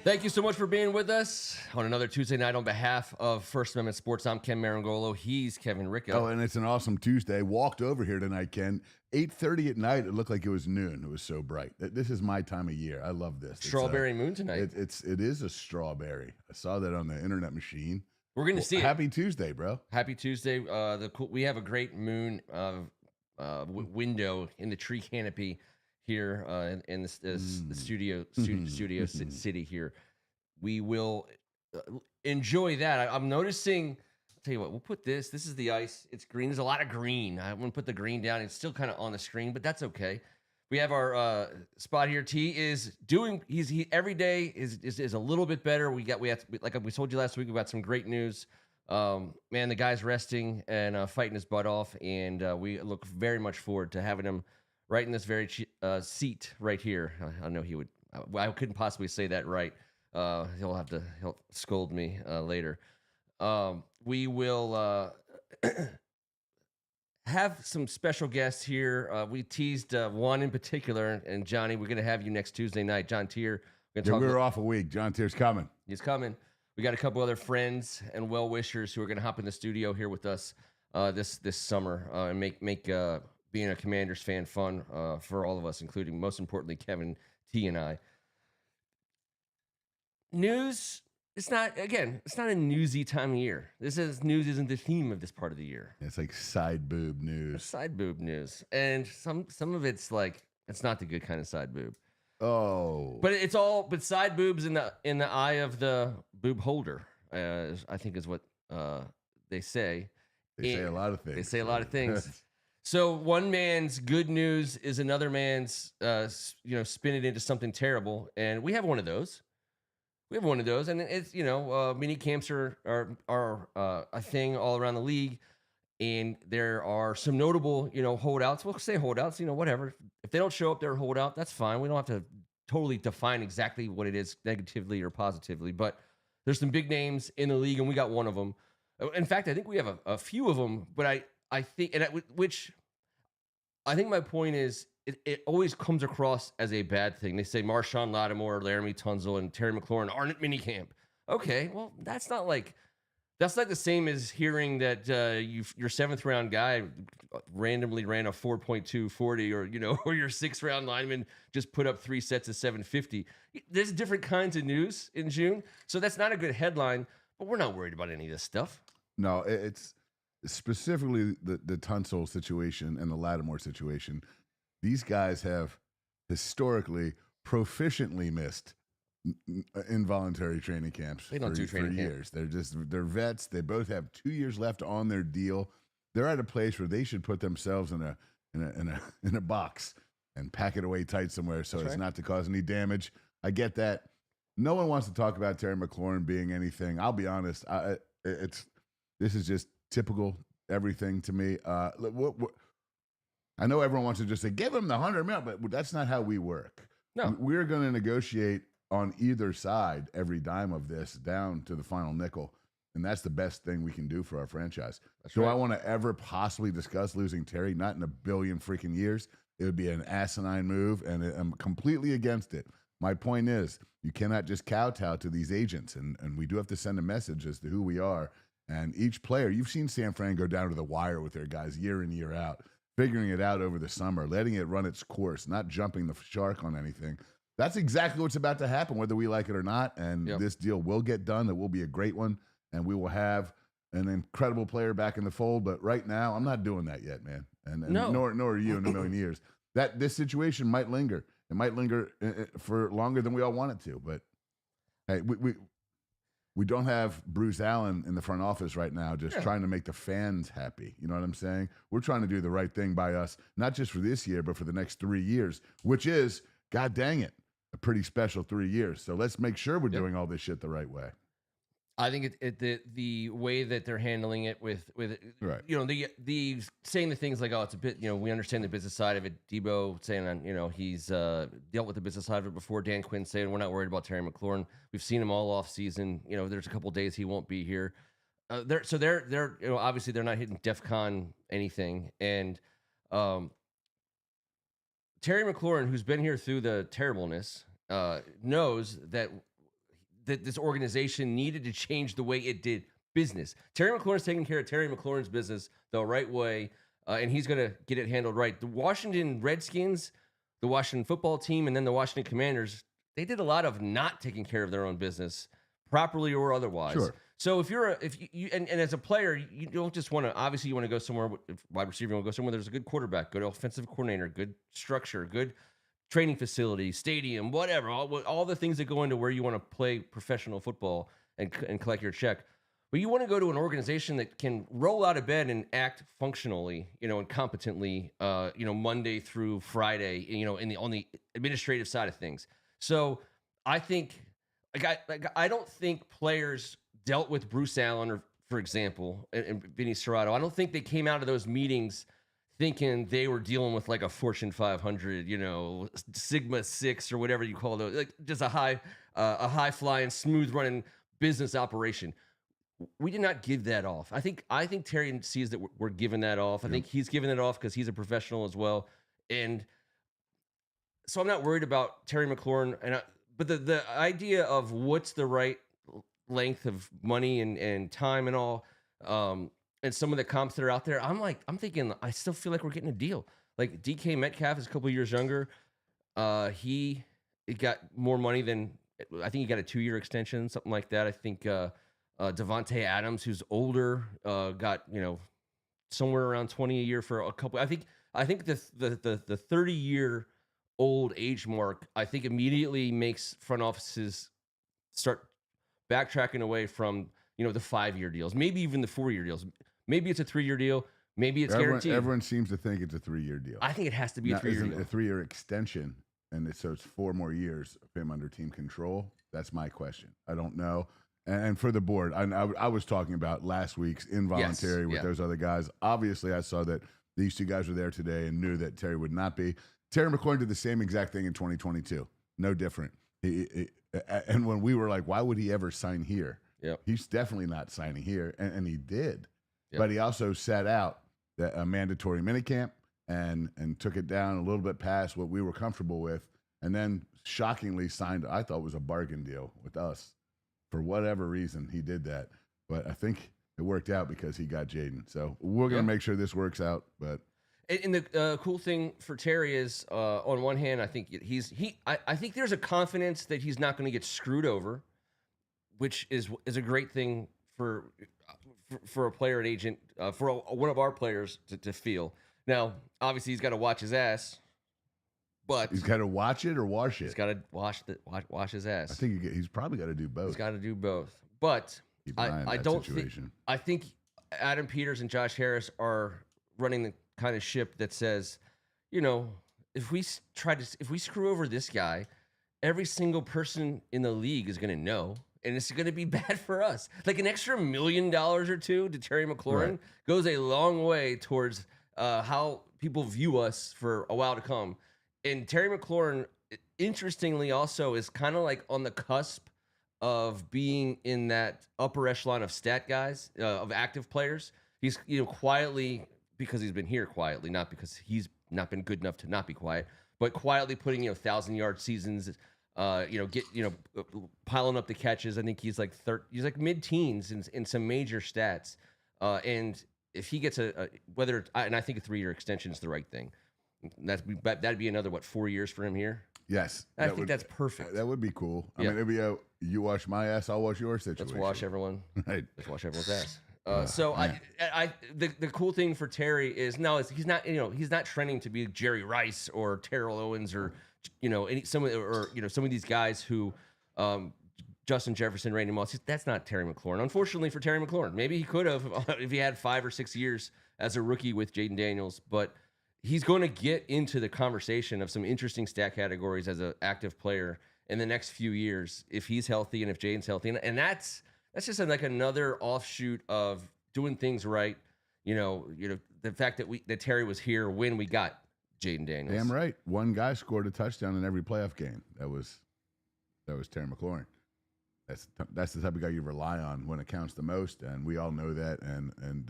Thank you so much for being with us on another Tuesday night on behalf of First Amendment Sports. I'm Ken Meringolo. He's Kevin Ricca. Oh, and it's an awesome Tuesday. Walked over here tonight, Ken. 8:30 at night. It looked like it was noon. It was so bright. This is my time of year. I love this. Strawberry moon tonight. It is a strawberry. I saw that on the internet machine. We're going to see it. Happy Tuesday, bro. Happy Tuesday. We have a great moon window in the tree canopy here in the studio city here. We will enjoy that. I'm noticing. I'll tell you what. We'll put this. This is the ice. It's green. There's a lot of green. I want to put the green down. It's still kind of on the screen, but that's okay. We have our spot here. T is doing. He every day is a little bit better. We like we told you last week. We got some great news. Man, the guy's resting and fighting his butt off, and we look very much forward to having him right in this very seat right here. I know he would. I couldn't possibly say that right. He'll scold me later. We will have some special guests here. We teased one in particular, and Johnny, we're going to have you next Tuesday night. John Tier. We're off a week. John Tier's coming. He's coming. We got a couple other friends and well-wishers who are going to hop in the studio here with us this summer and make being a Commanders fan fun for all of us, including, most importantly, Kevin, T, and I. News, it's not a newsy time of year. News isn't the theme of this part of the year. It's like side boob news. Side boob news. And some of it's like, it's not the good kind of side boob. Oh. But side boobs in the eye of the boob holder, I think is what they say. They say a lot of things. They say a lot of things. So one man's good news is another man's spin it into something terrible. And we have one of those. And it's mini camps are a thing all around the league, and there are some notable holdouts. We'll say holdouts, whatever. If they don't show up, they're a holdout. That's fine. We don't have to totally define exactly what it is, negatively or positively. But there's some big names in the league, and we got one of them. In fact, I think we have a few of them. But I think my point is, it always comes across as a bad thing. They say Marshawn Lattimore, Laramie Tunsil, and Terry McLaurin aren't at minicamp. Okay, well, that's not the same as hearing that your seventh round guy randomly ran a 4.2 40, or your sixth round lineman just put up 3 sets of 750. There's different kinds of news in June, so that's not a good headline. But we're not worried about any of this stuff. No, it's specifically the Tunsil situation and the Lattimore situation. These guys have historically proficiently missed involuntary training camps. They don't do training for years. They're vets. They both have 2 years left on their deal. They're at a place where they should put themselves in a box and pack it away tight somewhere so as not to cause any damage. I get that. No one wants to talk about Terry McLaurin being anything. I'll be honest. This is just typical everything to me. I know everyone wants to just say, give him the $100 million, but that's not how we work. No. We're going to negotiate on either side every dime of this down to the final nickel, and that's the best thing we can do for our franchise. I want to ever possibly discuss losing Terry? Not in a billion freaking years. It would be an asinine move, and I'm completely against it. My point is, you cannot just kowtow to these agents, and we do have to send a message as to who we are. And each player, you've seen San Fran go down to the wire with their guys year in, year out, figuring it out over the summer, letting it run its course, not jumping the shark on anything. That's exactly what's about to happen, whether we like it or not. And This deal will get done. It will be a great one, and we will have an incredible player back in the fold. But right now, I'm not doing that yet, man. And no. nor are you in a million years. This situation might linger. It might linger for longer than we all want it to. But hey, we don't have Bruce Allen in the front office right now just trying to make the fans happy. You know what I'm saying? We're trying to do the right thing by us, not just for this year, but for the next 3 years, which is, God dang it, a pretty special 3 years. So let's make sure we're doing all this shit the right way. I think the way that they're handling it with right. The saying the things like, oh, it's a bit, we understand the business side of it. Debo saying, he's dealt with the business side of it before. Dan Quinn saying we're not worried about Terry McLaurin. We've seen him all off season. There's a couple days he won't be here. They're obviously they're not hitting DEFCON anything. And Terry McLaurin, who's been here through the terribleness, knows that that this organization needed to change the way it did business. Terry McLaurin's taking care of Terry McLaurin's business the right way, and he's going to get it handled right. The Washington Redskins, the Washington football team, and then the Washington Commanders, they did a lot of not taking care of their own business, properly or otherwise. Sure. So if you and as a player, you don't just want to, obviously you want to go somewhere, if wide receiver, you want to go somewhere there's a good quarterback, good offensive coordinator, good structure, good training facility, stadium, whatever, all the things that go into where you want to play professional football and collect your check. But you want to go to an organization that can roll out of bed and act functionally, and competently, Monday through Friday, on the administrative side of things. So I think, I don't think players dealt with Bruce Allen, or for example, and Vinny Serrato. I don't think they came out of those meetings thinking they were dealing with like a Fortune 500, Sigma 6 or whatever you call those, like just a high flying, smooth running business operation. We did not give that off. I think Terry sees that we're giving that off. I think he's giving it off because he's a professional as well, and so I'm not worried about Terry McLaurin. But the idea of what's the right length of money and time and all, and some of the comps that are out there, I'm thinking I still feel like we're getting a deal. Like DK Metcalf is a couple years younger. He got more money than, I think he got a 2-year extension, something like that. I think Devontae Adams, who's older, got somewhere around 20 a year for a couple. I think the 30-year old age mark, I think immediately makes front offices start backtracking away from the 5-year deals, maybe even the 4-year deals. Maybe it's a 3-year deal. Maybe it's guaranteed. Everyone seems to think it's a 3-year deal. I think it has to be a 3-year deal. A 3-year extension, and so it's 4 more years of him under team control. That's my question. I don't know. And for the board, I was talking about last week's involuntary with those other guys. Obviously, I saw that these 2 guys were there today and knew that Terry would not be. Terry McLaurin did the same exact thing in 2022. No different. And when we were like, why would he ever sign here? Yep. He's definitely not signing here, and he did. Yep. But he also set out a mandatory minicamp and took it down a little bit past what we were comfortable with, and then shockingly signed, I thought was a bargain deal with us. For whatever reason, he did that. But I think it worked out because he got Jaden. So we're going to make sure this works out. But and the cool thing for Terry is, on one hand, I think I think there's a confidence that he's not going to get screwed over, which is a great thing for a player and agent, for one of our players to feel. Now, obviously, he's got to watch his ass, but he's got to watch it or wash it. He's got to wash his ass. I think he's probably got to do both. He's got to do both, but I don't think. I think Adam Peters and Josh Harris are running the kind of ship that says, if we screw over this guy, every single person in the league is going to know. And it's going to be bad for us. Like an extra $1 million or $2 to Terry McLaurin goes a long way towards how people view us for a while to come. And Terry McLaurin, interestingly, also is kind of like on the cusp of being in that upper echelon of stat guys, of active players. He's quietly, because he's been here quietly, not because he's not been good enough to not be quiet, but quietly putting 1,000-yard seasons. Piling up the catches. I think he's like mid-teens in some major stats. And if he gets and I think a 3-year extension is the right thing. That'd be another 4 years for him here. Yes, I think that's perfect. That would be cool. I mean, it'd be you wash my ass, I'll wash your situation. Let's wash everyone. Right. Let's wash everyone's ass. The cool thing for Terry is he's not trending to be Jerry Rice or Terrell Owens or some of these guys who Justin Jefferson, Randy Moss. That's not Terry McLaurin. Unfortunately for Terry McLaurin, maybe he could have if he had 5 or 6 years as a rookie with Jaden Daniels, but he's going to get into the conversation of some interesting stat categories as an active player in the next few years if he's healthy and if Jaden's healthy, and that's just like another offshoot of doing things right. The fact that Terry was here when we got Jaden Daniels. Damn right. One guy scored a touchdown in every playoff game. That was Terry McLaurin. That's the type of guy you rely on when it counts the most, and we all know that. And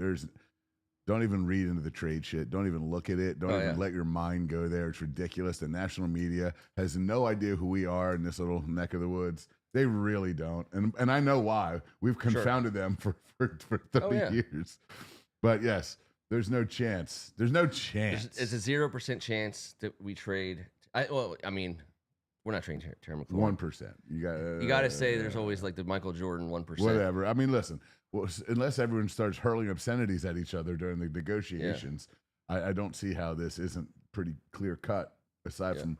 don't even read into the trade shit. Don't even look at it. Don't even let your mind go there. It's ridiculous. The national media has no idea who we are in this little neck of the woods. They really don't. And I know why. We've confounded them for 30 years. But yes, there's no chance. There's no chance. It's a 0% chance that we trade. I mean, we're not trading Terry McLaurin. 1%. You got to say there's always like the Michael Jordan 1%. Whatever. I mean, listen, unless everyone starts hurling obscenities at each other during the negotiations, I don't see how this isn't pretty clear cut, aside from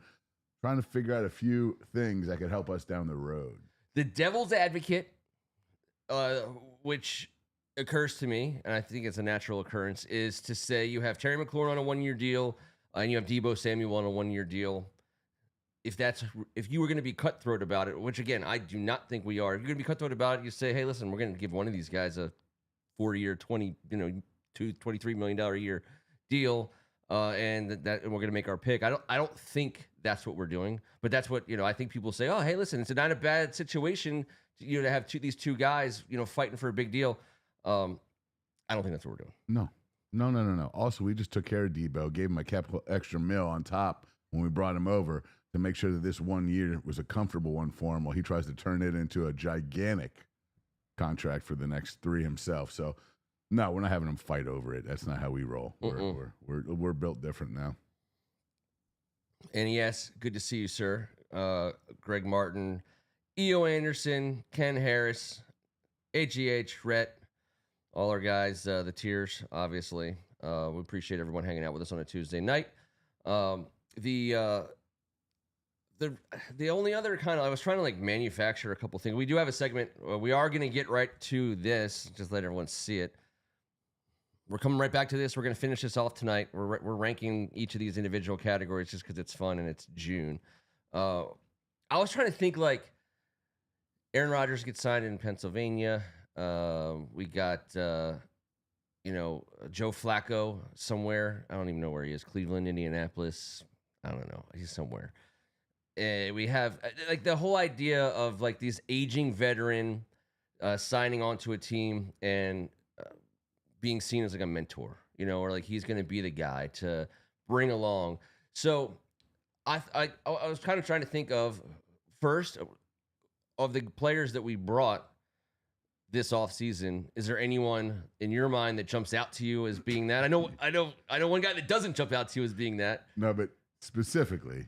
trying to figure out a few things that could help us down the road. The devil's advocate, which occurs to me, and I think it's a natural occurrence, is to say you have Terry McLaurin on a 1-year deal, and you have Deebo Samuel on a 1-year deal. If you were going to be cutthroat about it, which again I do not think we are, if you're going to be cutthroat about it, you say, hey, listen, we're going to give one of these guys a 4-year, $23 million a year deal, and we're going to make our pick. I don't think that's what we're doing, but that's what I think people say. Oh, hey, listen, it's not a bad situation to have these two guys fighting for a big deal. I don't think that's what we're doing. No. Also, we just took care of Deebo, gave him a couple extra mil on top when we brought him over to make sure that this 1 year was a comfortable one for him while he tries to turn it into a gigantic contract for the next 3 himself. So, no, we're not having him fight over it. That's not how we roll. We're built different now. And yes, good to see you, sir. Greg Martin, E.O. Anderson, Ken Harris, AGH, Rhett, all our guys, the tiers, obviously. We appreciate everyone hanging out with us on a Tuesday night. The only other I was trying to manufacture a couple things. We do have a segment. We are going to get right to this. Just let everyone see it. We're coming right back to this. We're going to finish this off tonight. We're ranking each of these individual categories just because it's fun and it's June. I was trying to think Aaron Rodgers gets signed in Pennsylvania. We got Joe Flacco somewhere. I don't even know where he is. Cleveland, Indianapolis. I don't know. He's somewhere. We have the whole idea of these aging veteran signing onto a team and being seen as a mentor, or he's going to be the guy to bring along. So I was kind of trying to think of first of the players that we brought this offseason. Is there anyone in your mind that jumps out to you as being that? I know one guy that doesn't jump out to you as being that. No, but specifically,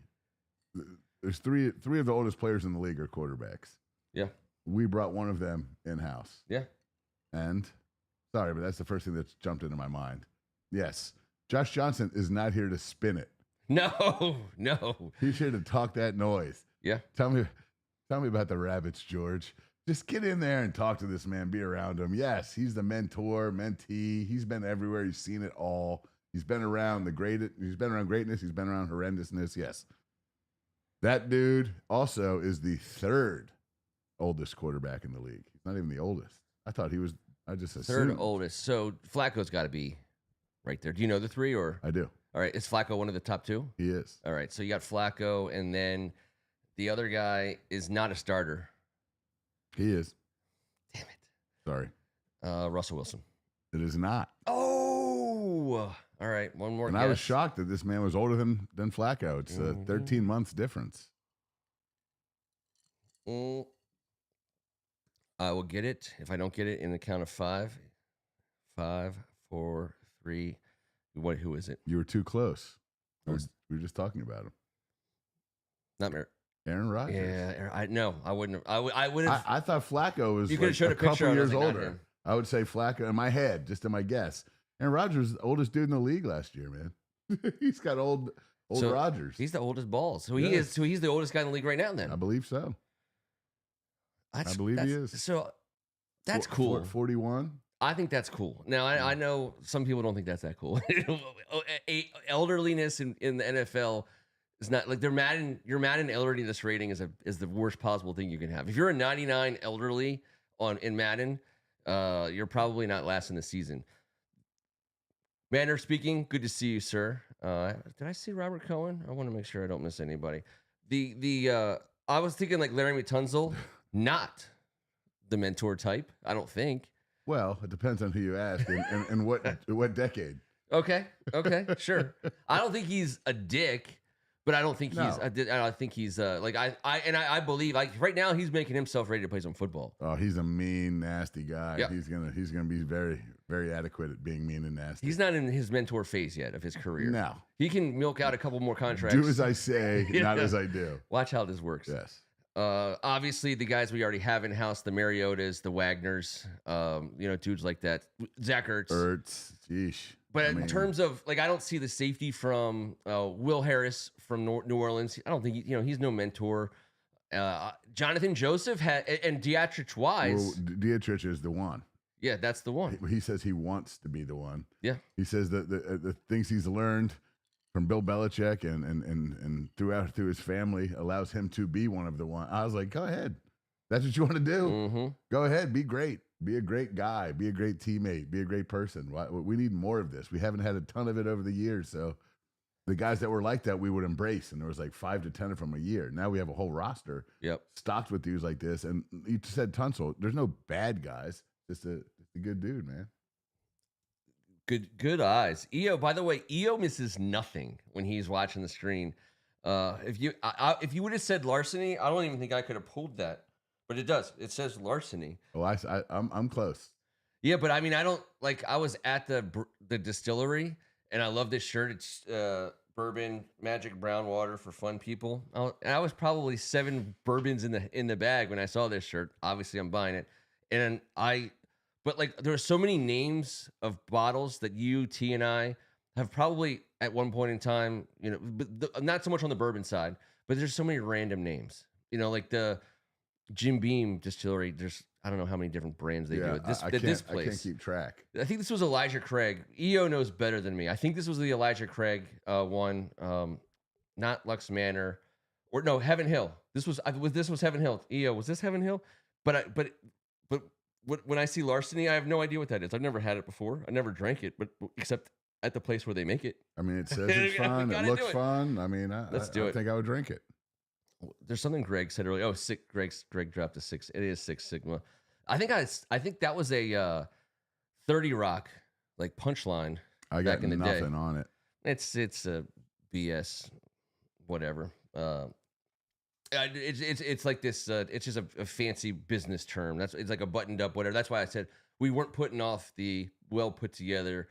there's three of the oldest players in the league are quarterbacks. Yeah. We brought one of them in-house. Yeah. And sorry, but that's the first thing that's jumped into my mind. Yes. Josh Johnson is not here to spin it. No. He's here to talk that noise. Yeah. Tell me about the Rabbits, George. Just get in there and talk to this man. Be around him. Yes, he's the mentor, mentee. He's been everywhere. He's seen it all. He's been around He's been around greatness. He's been around horrendousness. Yes. That dude also is the 3rd oldest quarterback in the league. He's not even the oldest. I thought he was. I just assumed. 3rd oldest. So Flacco's got to be right there. Do you know the 3 or? I do. All right. Is Flacco one of the top 2? He is. All right. So you got Flacco, and then the other guy is not a starter. He is. Damn it. Sorry. Russell Wilson. It is not. Oh. All right. One more. And guess. I was shocked that this man was older than Flacco. It's 13 months difference. I will get it. If I don't get it in the count of 5. 5, 4, 3. Who is it? You were too close. We were just talking about him. Not Aaron Rodgers. Yeah, I wouldn't have. I would have. I thought Flacco was you could have showed a couple picture years older. I would say Flacco in my head, just in my guess. Aaron Rodgers, the oldest dude in the league last year, man. He's got old Rodgers. He's the oldest balls. So he is. So he's the oldest guy in the league right now. Then I believe so. I believe he is. So that's cool. 41. I think that's cool. Now I know some people don't think that's that cool. Elderliness in the NFL is not your Madden elderliness rating is the worst possible thing you can have. If you're a 99 elderly in Madden, you're probably not lasting the season. Manner speaking, good to see you, sir. Did I see Robert Cohen? I want to make sure I don't miss anybody. I was thinking Larry Tunsil, not the mentor type. I don't think. Well, it depends on who you ask and what decade. Okay, sure. I don't think he's a dick, But I don't think No. I don't think he's like I believe like right now he's making himself ready to play some football. Oh, he's a mean, nasty guy. Yep. He's gonna be very, very adequate at being mean and nasty. He's not in his mentor phase yet of his career. No. He can milk out a couple more contracts. Do as I say, not as I do. Watch how this works. Yes. Obviously, the guys we already have in house, the Mariotas, the Wagners, dudes like that. Zach Ertz. Sheesh. But in terms of like, I don't see the safety from Will Harris from New Orleans. I don't think he's no mentor. Jonathan Joseph and Dietrich Wise. Well, Dietrich is the one. Yeah, that's the one. He says he wants to be the one. Yeah. He says that the things he's learned from Bill Belichick and through his family allows him to be one of the one. I was like, go ahead. That's what you want to do. Mm-hmm. Go ahead. Be great. Be a great guy. Be a great teammate. Be a great person. We need more of this. We haven't had a ton of it over the years. So the guys that were like that, we would embrace. And there was like 5 to 10 of them a year. Now we have a whole roster stocked with dudes like this. And you said Tunsil. There's no bad guys. Just a good dude, man. Good eyes. EO, by the way, EO misses nothing when he's watching the screen. If you would have said larceny, I don't even think I could have pulled that. But it does. It says larceny. Oh, I'm close. Yeah, but I mean, I don't like. I was at the distillery, and I love this shirt. It's bourbon, magic brown water for fun people. I was probably 7 bourbons in the bag when I saw this shirt. Obviously, I'm buying it, but like there are so many names of bottles that you, T, and I have probably at one point in time, but not so much on the bourbon side, but there's so many random names. Like the Jim Beam Distillery, there's I don't know how many different brands they do at this place. I can't keep track. I think this was Elijah Craig. EO knows better than me. I think this was the Elijah Craig one, not Lux Manor, or no, Heaven Hill. This was Heaven Hill. EO, was this Heaven Hill? But when I see larceny, I have no idea what that is. I've never had it before. I never drank it, but except at the place where they make it. I mean, it says it's fun. It looks fun. I mean, Let's do it. I think I would drink it. There's something Greg said earlier. Oh, Greg dropped a 6. It is 6 Sigma. I think that was a 30 Rock like punchline. I got nothing on it. It's a BS, whatever. It's like this. It's just a fancy business term. It's like a buttoned up whatever. That's why I said we weren't putting off the well put together,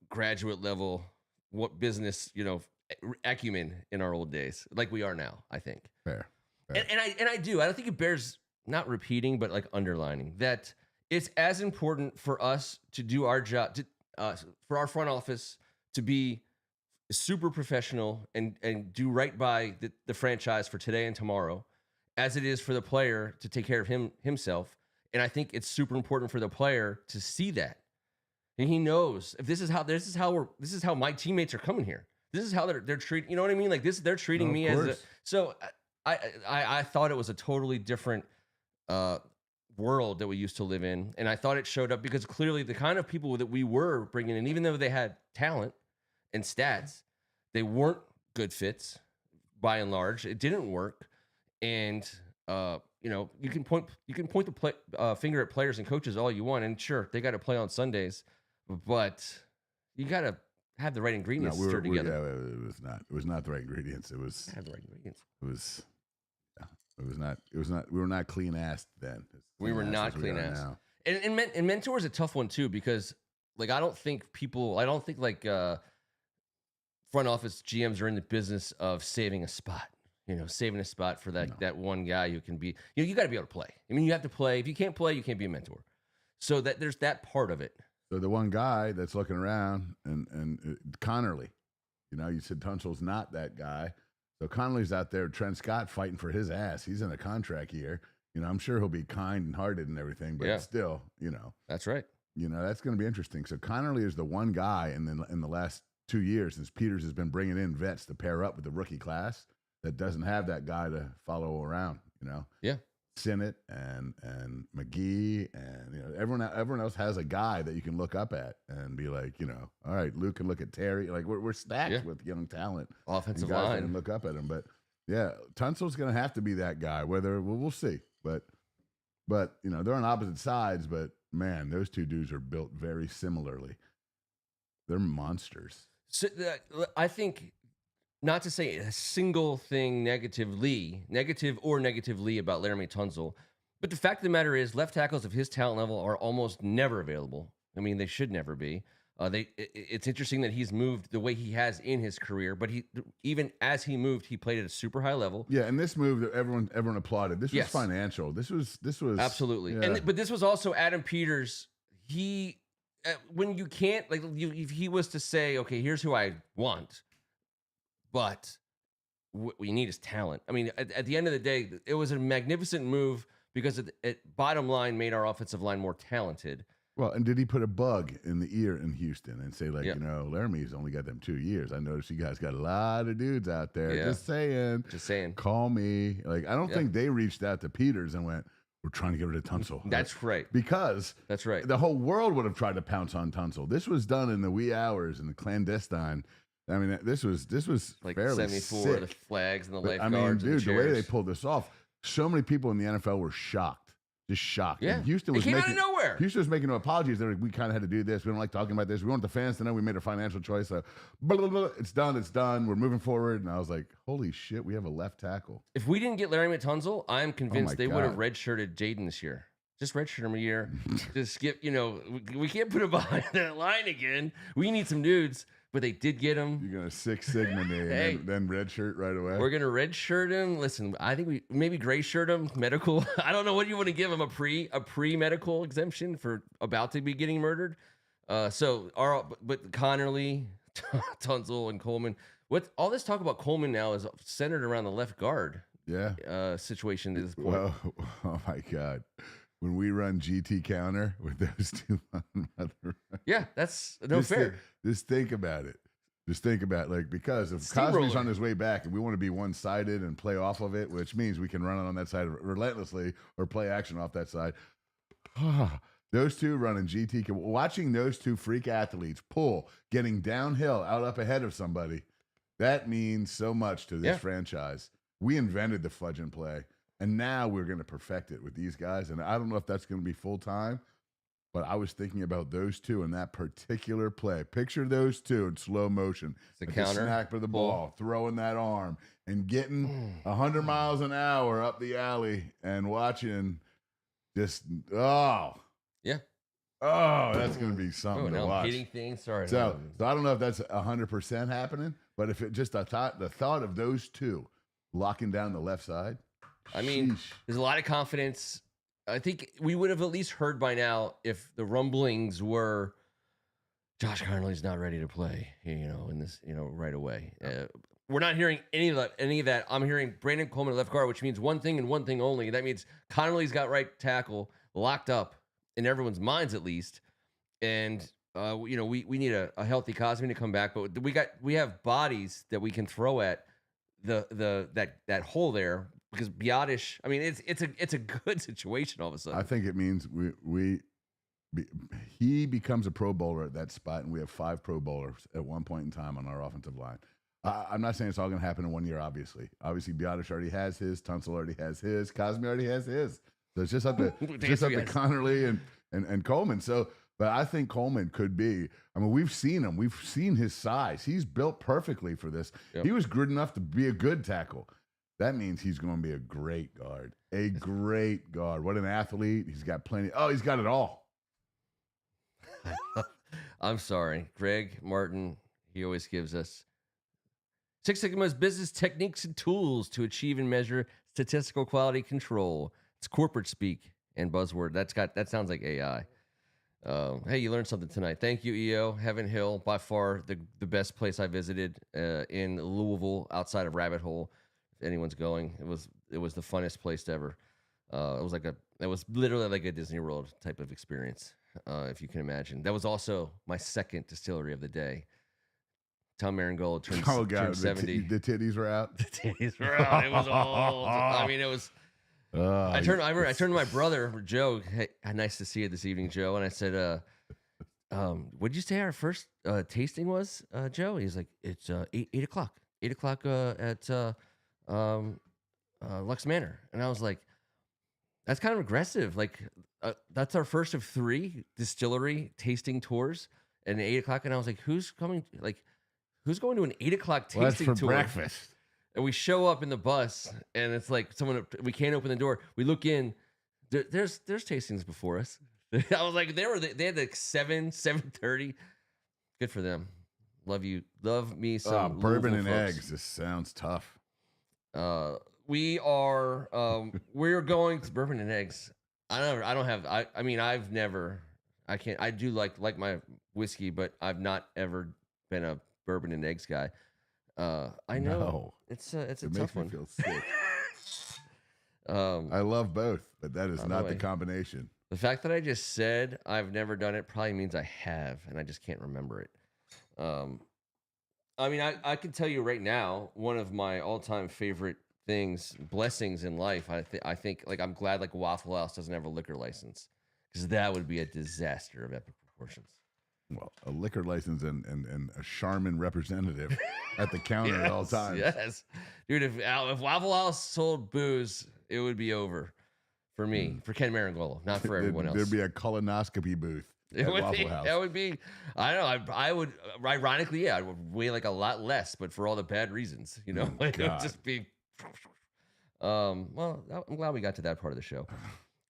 graduate level what business acumen in our old days, like we are now. I think fair. And I do. I don't think it bears not repeating, but like underlining that it's as important for us to do our job, for our front office to be super professional and do right by the franchise for today and tomorrow, as it is for the player to take care of himself. And I think it's super important for the player to see that, and he knows if this is how my teammates are coming here. This is how they're treating. You know what I mean? Like this, they're treating me as so. I thought it was a totally different world that we used to live in, and I thought it showed up because clearly the kind of people that we were bringing in, even though they had talent and stats, they weren't good fits by and large. It didn't work, and you can point the finger at players and coaches all you want, and sure they got to play on Sundays, but you got to have the right ingredients stirred together. It was not the right ingredients. It was have the right ingredients. It was not. We were not clean assed then. We were not clean assed. And mentor is a tough one too, because like I don't think like front office GMs are in the business of saving a spot. Saving a spot for that one guy who can be. You got to be able to play. I mean, you have to play. If you can't play, you can't be a mentor. So that there's that part of it. So the one guy that's looking around and Connerly, you said Tunsil's not that guy. So Connerly's out there, Trent Scott fighting for his ass. He's in a contract year. I'm sure he'll be kind and hearted and everything, but still, That's right. That's going to be interesting. So Connerly is the one guy in the last 2 years since Peters has been bringing in vets to pair up with the rookie class that doesn't have that guy to follow around, Yeah. Sinnott and McGee and everyone else has a guy that you can look up at and be like, all right, Luke can look at Terry. Like we're stacked with young talent, offensive guys line, and look up at him. But yeah, Tunsil's going to have to be that guy. Whether we'll see, but they're on opposite sides. But man, those two dudes are built very similarly. They're monsters. So I think not to say a single thing negative or negatively about Laramie Tunsil, but the fact of the matter is, left tackles of his talent level are almost never available. I mean, they should never be. It's interesting that he's moved the way he has in his career, but even as he moved, he played at a super high level. Yeah, and this move that everyone applauded. This Yes. was financial. This was Absolutely. Yeah. But this was also Adam Peters. He when you can't if he was to say, okay, here's who I want, but what we need is talent. I mean, at the end of the day, it was a magnificent move because it bottom line made our offensive line more talented. Well, and did he put a bug in the ear in Houston and say, like, Yeah. Laramie's only got them 2 years. I noticed you guys got a lot of dudes out there. Yeah. Just saying. Call me. Like, I don't think they reached out to Peters and went, we're trying to get rid of Tunsil. That's right. Because that's right. The whole world would have tried to pounce on Tunsil. This was done in the wee hours in the clandestine. I mean, this was like fairly 74, sick. the flags and the lifeguards. I mean, dude, the way they pulled this off, so many people in the NFL were shocked. Just shocked. Yeah. And Houston was came making, out of nowhere. Houston was making no apologies. They're like, we kind of had to do this. We don't like talking about this. We want the fans to know we made a financial choice. So, blah, blah, blah. It's done. It's done. We're moving forward. And I was like, holy shit, we have a left tackle. If we didn't get Laramie Tunsil, I'm convinced they would have God. redshirted Jaden this year. Just redshirt him a year. Just skip, we can't put him behind that line again. We need some dudes, but they did get him. You're going to Six Sigma me Hey. and then red shirt right away. We're going to redshirt him. Listen, I think we maybe gray shirt him, medical. I don't know what you want to give him, a pre-medical exemption for about to be getting murdered. But Connerly, Tunsil, and Coleman. All this talk about Coleman now is centered around the left guard situation at this point. Well, oh my God. When we run GT counter with those two on mother. Yeah, that's no fair. Just think about it. Just think about because if Cosby's on his way back and we want to be one-sided and play off of it, which means we can run it on that side relentlessly or play action off that side. Those two running GT, watching those two freak athletes pull, getting downhill out up ahead of somebody, that means so much to this franchise. We invented the fudge and play. And now we're going to perfect it with these guys. And I don't know if that's going to be full time, but I was thinking about those two in that particular play. Picture those two in slow motion. The counter, snap of the ball, throwing that arm, and getting 100 miles an hour up the alley and watching just, that's going to be something to watch. I'm hitting things. Sorry. So I don't know if that's 100% happening, but if it just the thought of those two locking down the left side. I mean, there's a lot of confidence. I think we would have at least heard by now if the rumblings were Josh Connerly's not ready to play, in this, right away. We're not hearing any of that. I'm hearing Brandon Coleman left guard, which means one thing and one thing only. That means Connerly's got right tackle locked up in everyone's minds at least. And we need a healthy Cosby to come back, but we have bodies that we can throw at that hole there. Because Biotish, I mean, it's a good situation all of a sudden. I think it means he becomes a Pro Bowler at that spot, and we have 5 Pro Bowlers at one point in time on our offensive line. I'm not saying it's all going to happen in 1 year, obviously. Obviously, Biotish already has his, Tunsil already has his, Cosby already has his. So it's just up to Connerly and Coleman. So, but I think Coleman could be. I mean, we've seen him. We've seen his size. He's built perfectly for this. Yep. He was good enough to be a good tackle. That means he's going to be a great guard. A great guard. What an athlete. He's got plenty. Oh, he's got it all. I'm sorry. Greg Martin, he always gives us Six Sigma's business techniques and tools to achieve and measure statistical quality control. It's corporate speak and buzzword. That sounds like AI. Hey, you learned something tonight. Thank you, EO. Heaven Hill, by far the best place I visited in Louisville outside of Rabbit Hole. Anyone's going, it was the funnest place ever. It was literally like a Disney World type of experience, if you can imagine. That was also my second distillery of the day. Tom Meringolo turned 70. The titties were out. The titties were out. It was old. I mean, it was. I turned to my brother Joe. Hey, nice to see you this evening, Joe. And I said, "What did you say our first tasting was, Joe?" He's like, "It's 8 o'clock. 8 o'clock at." Lux Manor. And I was like, that's kind of aggressive. Like, that's our first of 3 distillery tasting tours and 8 o'clock. And I was like, who's coming? Like, who's going to an 8 o'clock Well, that's tasting for tour? breakfast. And we show up in the bus, and it's like we can't open the door. We look in. There's tastings before us. I was like, they had like 7:30. Good for them. Love me some bourbon Louisville and folks. eggs. This sounds tough. We're going to bourbon and eggs. I do like my whiskey, but I've not ever been a bourbon and eggs guy. I know No. it's a It tough makes me one. feel sick. I love both, but that is not the combination. The fact that I just said I've never done it probably means I have, and I just can't remember it. I can tell you right now, one of my all-time favorite blessings in life. I think like I'm glad like Waffle House doesn't have a liquor license, because that would be a disaster of epic proportions. Well, a liquor license and a Charmin representative at the counter at all times. Yes, dude. If Waffle House sold booze, it would be over for me, for Ken Meringolo, not for everyone else. There'd be a colonoscopy booth at Waffle House. That would be. I don't know. I would ironically, I would weigh like a lot less, but for all the bad reasons, it would just be. Well, I'm glad we got to that part of the show.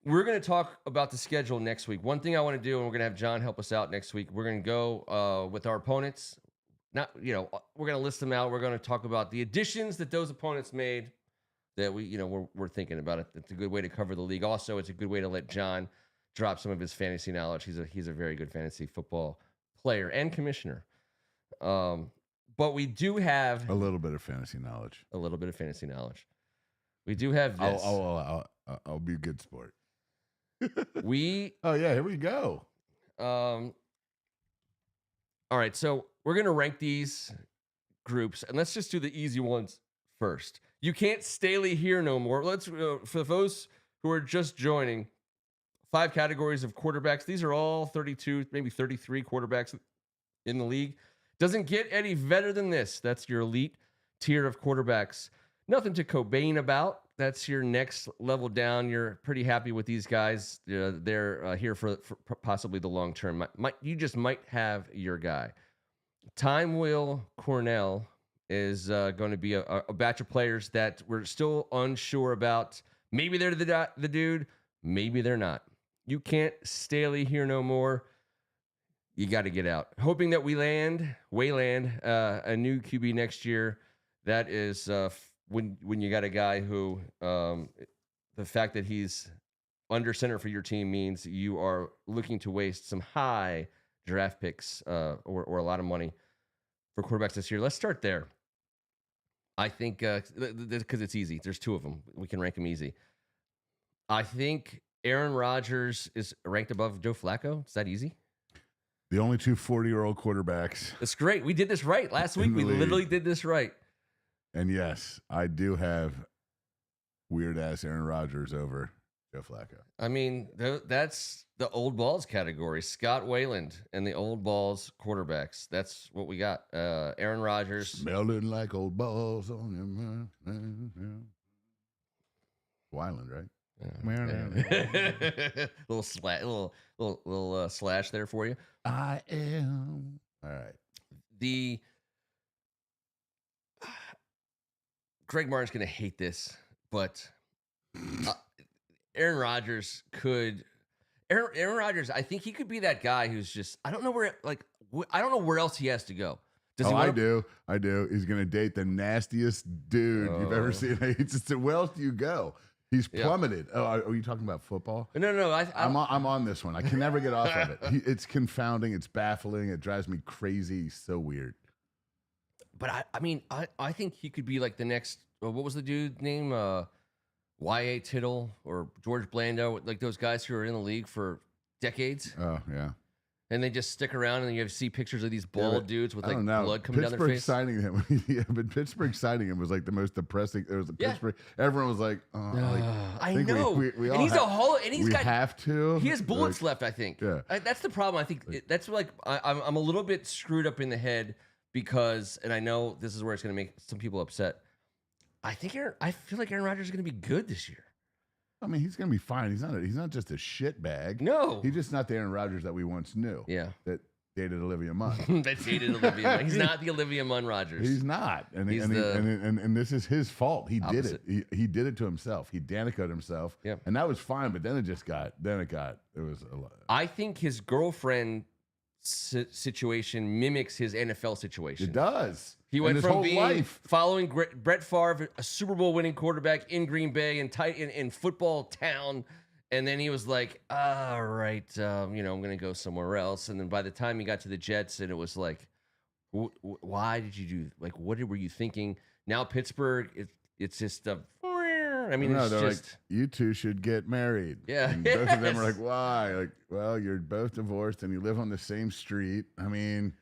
We're going to talk about the schedule next week. One thing I want to do, and we're going to have John help us out next week. We're going to go with our opponents. We're going to list them out. We're going to talk about the additions that those opponents made that we're thinking about it. It's a good way to cover the league. Also, it's a good way to let John drop some of his fantasy knowledge. He's a very good fantasy football player and commissioner. But we do have a little bit of fantasy knowledge. We do have this. I'll be a good sport. Oh yeah, here we go. All right, so we're gonna rank these groups, and let's just do the easy ones first. You can't Staley here no more. Let's for those who are just joining, 5 categories of quarterbacks. These are all 32, maybe 33 quarterbacks in the league. Doesn't get any better than this. That's your elite tier of quarterbacks. Nothing to Cobain about. That's your next level down. You're pretty happy with these guys. They're here for possibly the long term. You just might have your guy. Time Will Cornell is going to be a batch of players that we're still unsure about. Maybe they're the dude. Maybe they're not. You can't Staley here no more. You got to get out. Hoping that we land a new QB next year. That is when you got a guy who the fact that he's under center for your team means you are looking to waste some high draft picks or a lot of money for quarterbacks this year. Let's start there. I think because it's easy. There's 2 of them. We can rank them easy. I think Aaron Rodgers is ranked above Joe Flacco. Is that easy? The only 2 40-year-old quarterbacks. That's great. We did this right last week. We literally did this right. And yes, I do have weird-ass Aaron Rodgers over Joe Flacco. I mean, that's the old balls category. Scott Wayland and the old balls quarterbacks. That's what we got. Aaron Rodgers. Smelling like old balls on him. Wyland, right? Yeah. little slash there for you. I am. All right. Greg Martin's going to hate this, but Aaron Rodgers could. Aaron Rodgers, I think he could be that guy who's just. I don't know where else he has to go. I do. He's going to date the nastiest dude you've ever seen. It's just, where else do you go? He's plummeted. Yeah. Oh, are you talking about football? No. I'm on this one. I can never get off of it. It's confounding. It's baffling. It drives me crazy. He's so weird. But I think he could be like the next. What was the dude's name? Y.A. Tittle or George Blando, like those guys who are in the league for decades. Oh yeah. And they just stick around, and you see pictures of these bald dudes with like blood coming down their face. Signing him, but Pittsburgh signing him was like the most depressing. There was Pittsburgh. Everyone was like, I know. We all and he's have to. He has bullets left. I think. Yeah. That's the problem. I think that's like I'm a little bit screwed up in the head because, and I know this is where it's going to make some people upset. I feel like Aaron Rodgers is going to be good this year. I mean, he's going to be fine. He's not just a shit bag. No. He's just not the Aaron Rodgers that we once knew. Yeah. That dated Olivia Munn. That dated Olivia Munn. He's not the Olivia Munn Rogers. He's not, and this is his fault. He Opposite. did it. He did it to himself. He Danico'd himself. Yeah. And that was fine, but then it was a lot. I think his girlfriend situation mimics his NFL situation. It does. He went his from whole being life. following Brett Favre, a Super Bowl winning quarterback in Green Bay and in football town, and then he was like, "All right, I'm going to go somewhere else." And then by the time he got to the Jets, and it was like, "Why did you do? Like, what were you thinking?" Now Pittsburgh, it's just a. I mean, it's they're just like, you two should get married. Yeah. And both of them are like, why? Like, well, you're both divorced and you live on the same street. I mean,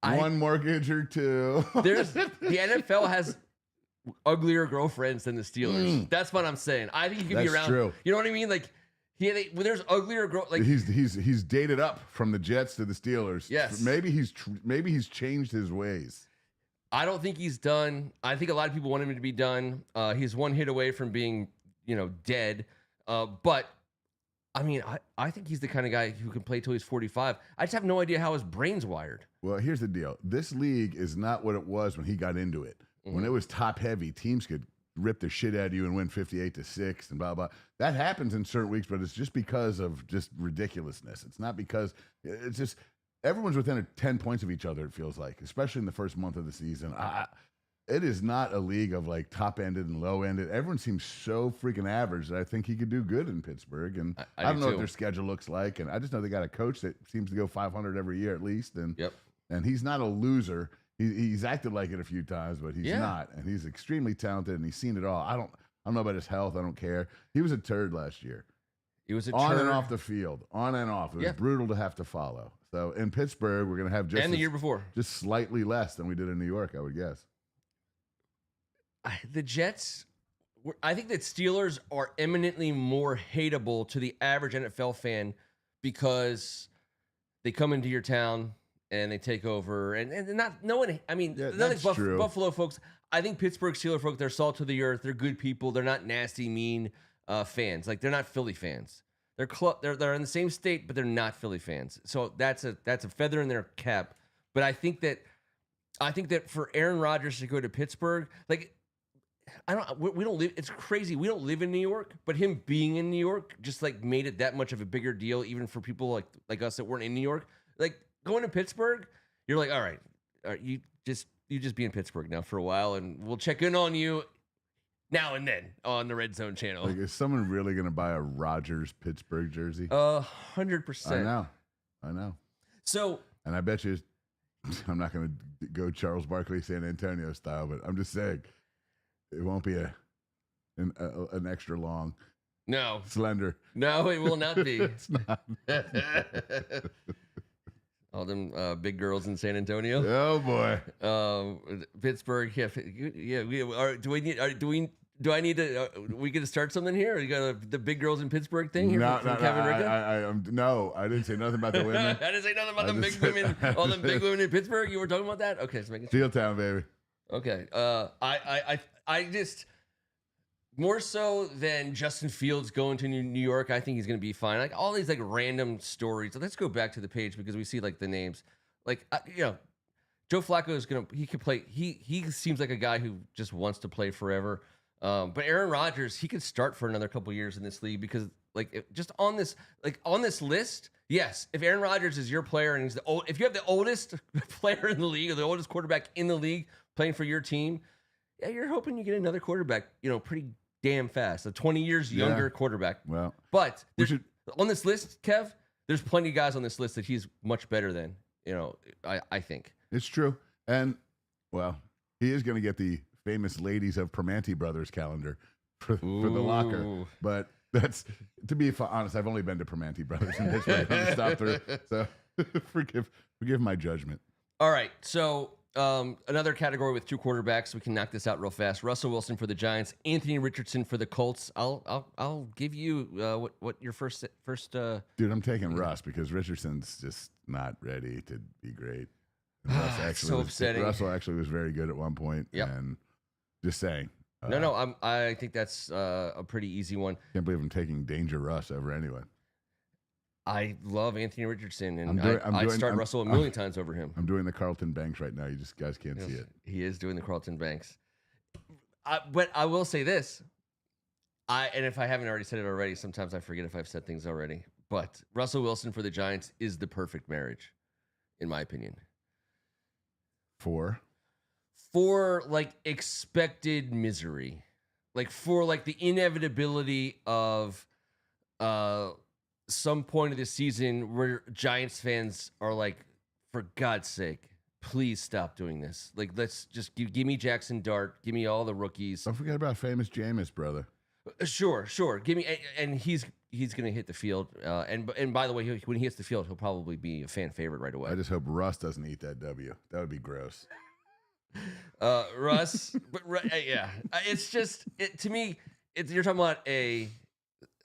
one mortgage or two. The NFL has uglier girlfriends than the Steelers. That's what I'm saying. I think he could be around. True. You know what I mean? Like, there's uglier girl. Like he's dated up from the Jets to the Steelers. Yes. Maybe he's changed his ways. I don't think he's done. I think a lot of people want him to be done. He's one hit away from being, dead. But I mean, I think he's the kind of guy who can play till he's 45. I just have no idea how his brain's wired. Well, here's the deal. This league is not what it was when he got into it. Mm-hmm. When it was top heavy, teams could rip the shit out of you and win 58-6 and blah, blah. That happens in certain weeks, but it's just because of just ridiculousness. It's not because it's just everyone's within 10 points of each other, it feels like, especially in the first month of the season. It is not a league of like top-ended and low-ended. Everyone seems so freaking average that I think he could do good in Pittsburgh. And I don't know what their schedule looks like. And I just know they got a coach that seems to go 500 every year at least. And and he's not a loser. He's acted like it a few times, but he's not. And he's extremely talented, and he's seen it all. I don't know about his health. I don't care. He was a turd last year. He was a on turd. And off the field, on and off. It was brutal to have to follow. So in Pittsburgh, we're going to have just the year before, just slightly less than we did in New York, I would guess. The Jets, I think that Steelers are eminently more hateable to the average NFL fan because they come into your town and they take over, and not no one. I mean, not like Buffalo folks. I think Pittsburgh Steelers folk, they're salt of the earth. They're good people. They're not nasty, mean fans. Like they're not Philly fans. They're in the same state, but they're not Philly fans. So that's a feather in their cap. But I think that for Aaron Rodgers to go to Pittsburgh, like we don't live. It's crazy. We don't live in New York, but him being in New York just like made it that much of a bigger deal, even for people like us that weren't in New York. Like going to Pittsburgh, you're like, all right, you just be in Pittsburgh now for a while, and we'll check in on you now and then on the Red Zone channel. Like, is someone really going to buy a Rodgers Pittsburgh jersey? 100%. I know. So, and I bet you, I'm not going to go Charles Barkley San Antonio style, but I'm just saying, it won't be an extra long. No. Slender. No, it will not be. It's not. All them big girls in San Antonio. Oh boy. Pittsburgh. Yeah. Do I need to? We going to start something here? Or you got the big girls in Pittsburgh thing here from Kevin Ricca? No, I didn't say nothing about the women. I didn't say nothing about the big women. All the big women in Pittsburgh. You were talking about that? Okay, so making Steel Town, baby. Okay. I just more so than Justin Fields going to New York. I think he's going to be fine. Like all these like random stories. Let's go back to the page because we see like the names. Like Joe Flacco is he can play. He seems like a guy who just wants to play forever. But Aaron Rodgers, he could start for another couple years in this league because just on this list. Yes, if Aaron Rodgers is your player and he's if you have the oldest player in the league or the oldest quarterback in the league playing for your team, yeah, you're hoping you get another quarterback, pretty damn fast, a 20 years younger quarterback. Well, but on this list, Kev, there's plenty of guys on this list that he's much better than. I think it's true, and well, he is going to get the famous Ladies of Primanti Brothers calendar for the locker, but. That's, to be honest, I've only been to Primanti Brothers in Pittsburgh. I'm stop through, so forgive my judgment. All right, so another category with two quarterbacks. We can knock this out real fast. Russell Wilson for the Giants, Anthony Richardson for the Colts. I'll give you what your first. Dude, I'm taking Russ because Richardson's just not ready to be great. Upsetting. Russell actually was very good at one point, and just saying. No, I think that's a pretty easy one. Can't believe I'm taking Danger Russ over anyway. I love Anthony Richardson, and I'm I'd start I'm- Russell a million times over him. I'm doing the Carlton Banks right now. You just guys can't see it. He is doing the Carlton Banks. But I will say this. And if I haven't already said it already, sometimes I forget if I've said things already. But Russell Wilson for the Giants is the perfect marriage, in my opinion. For like expected misery, like for like the inevitability of some point of the season where Giants fans are like, for God's sake, please stop doing this. Like, let's just give me Jackson Dart, give me all the rookies. don't forget about famous Jameis, brother. Sure. Give me, and he's gonna hit the field. And by the way, when he hits the field, he'll probably be a fan favorite right away. I just hope Russ doesn't eat that W. That would be gross. Russ, but yeah, it's just to me. You're talking about a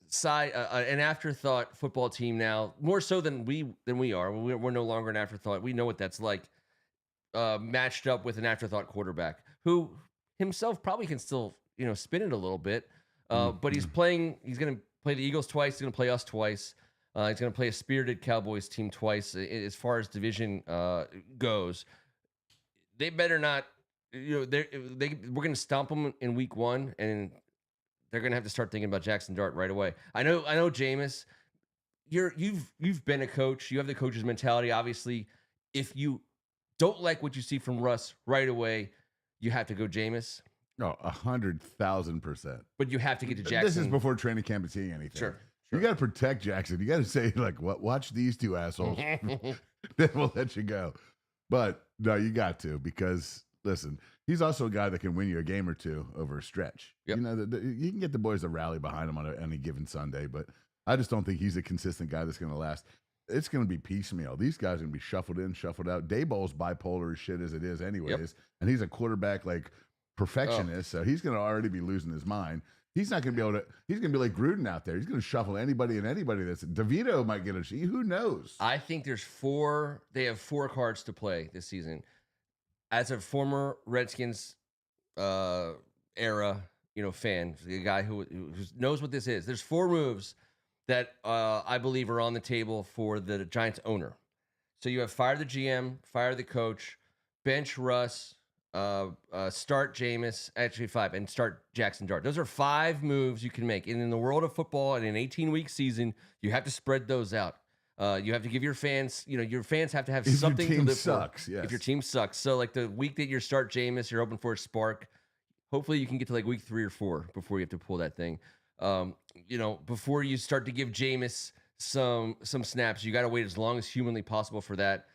side, an afterthought football team now, more so than we are. We're no longer an afterthought. We know what that's like. Matched up with an afterthought quarterback who himself probably can still spin it a little bit, but he's going to play the Eagles twice. He's going to play us twice. He's going to play a spirited Cowboys team twice. As far as division goes, they better not. We're going to stomp them in week 1, and they're going to have to start thinking about Jackson Dart right away. I know, Jameis. You've been a coach. You have the coach's mentality. Obviously, if you don't like what you see from Russ right away, you have to go Jameis. No, 100,000%. But you have to get to Jackson. This is before training camp and seeing anything. Sure. You got to protect Jackson. You got to say, like, what? Watch these two assholes. Then we'll let you go. But no, you got to, because listen, he's also a guy that can win you a game or two over a stretch. Yep. You can get the boys to rally behind him on any given Sunday, but I just don't think he's a consistent guy that's going to last. It's going to be piecemeal. These guys are going to be shuffled in, shuffled out. Dayball's bipolar as shit as it is anyways, and he's a quarterback like perfectionist, so he's going to already be losing his mind. He's not going to be able to. He's going to be like Gruden out there. He's going to shuffle anybody that's. DeVito might get a. Who knows? I think there's 4. They have 4 cards to play this season. As a former Redskins era, fan, the guy who knows what this is. There's 4 moves that I believe are on the table for the Giants owner. So you have fire the GM, fire the coach, bench Russ, start Jameis, actually 5, and start Jackson Dart. Those are 5 moves you can make. And in the world of football, in an 18-week season, you have to spread those out. You have to give your fans, your fans have to have something to live for. Yes. If your team sucks. So like the week that you start Jameis, you're hoping for a spark. Hopefully you can get to like week 3 or 4 before you have to pull that thing. Before you start to give Jameis some snaps, you got to wait as long as humanly possible for that.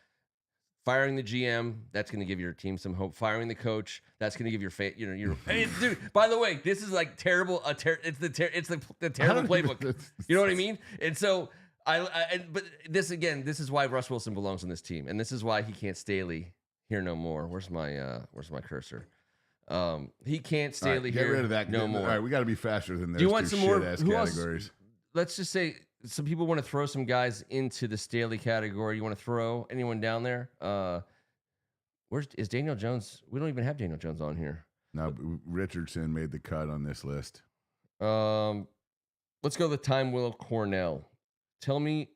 Firing the GM, that's going to give your team some hope. Firing the coach, that's going to give your hey, dude. By the way, this is like terrible. It's the terrible playbook. You know what I mean? And so but this is why Russ Wilson belongs on this team, and this is why he can't Staley here no more. Where's my cursor? He can't Staley get here rid of that no more. All right, we got to be faster than those. Do you want some more categories? Let's just say some people want to throw some guys into the Staley category. You want to throw anyone down there? Is Daniel Jones? We don't even have Daniel Jones on here. No, Richardson made the cut on this list. Let's go with Time Will Cornell. Tell me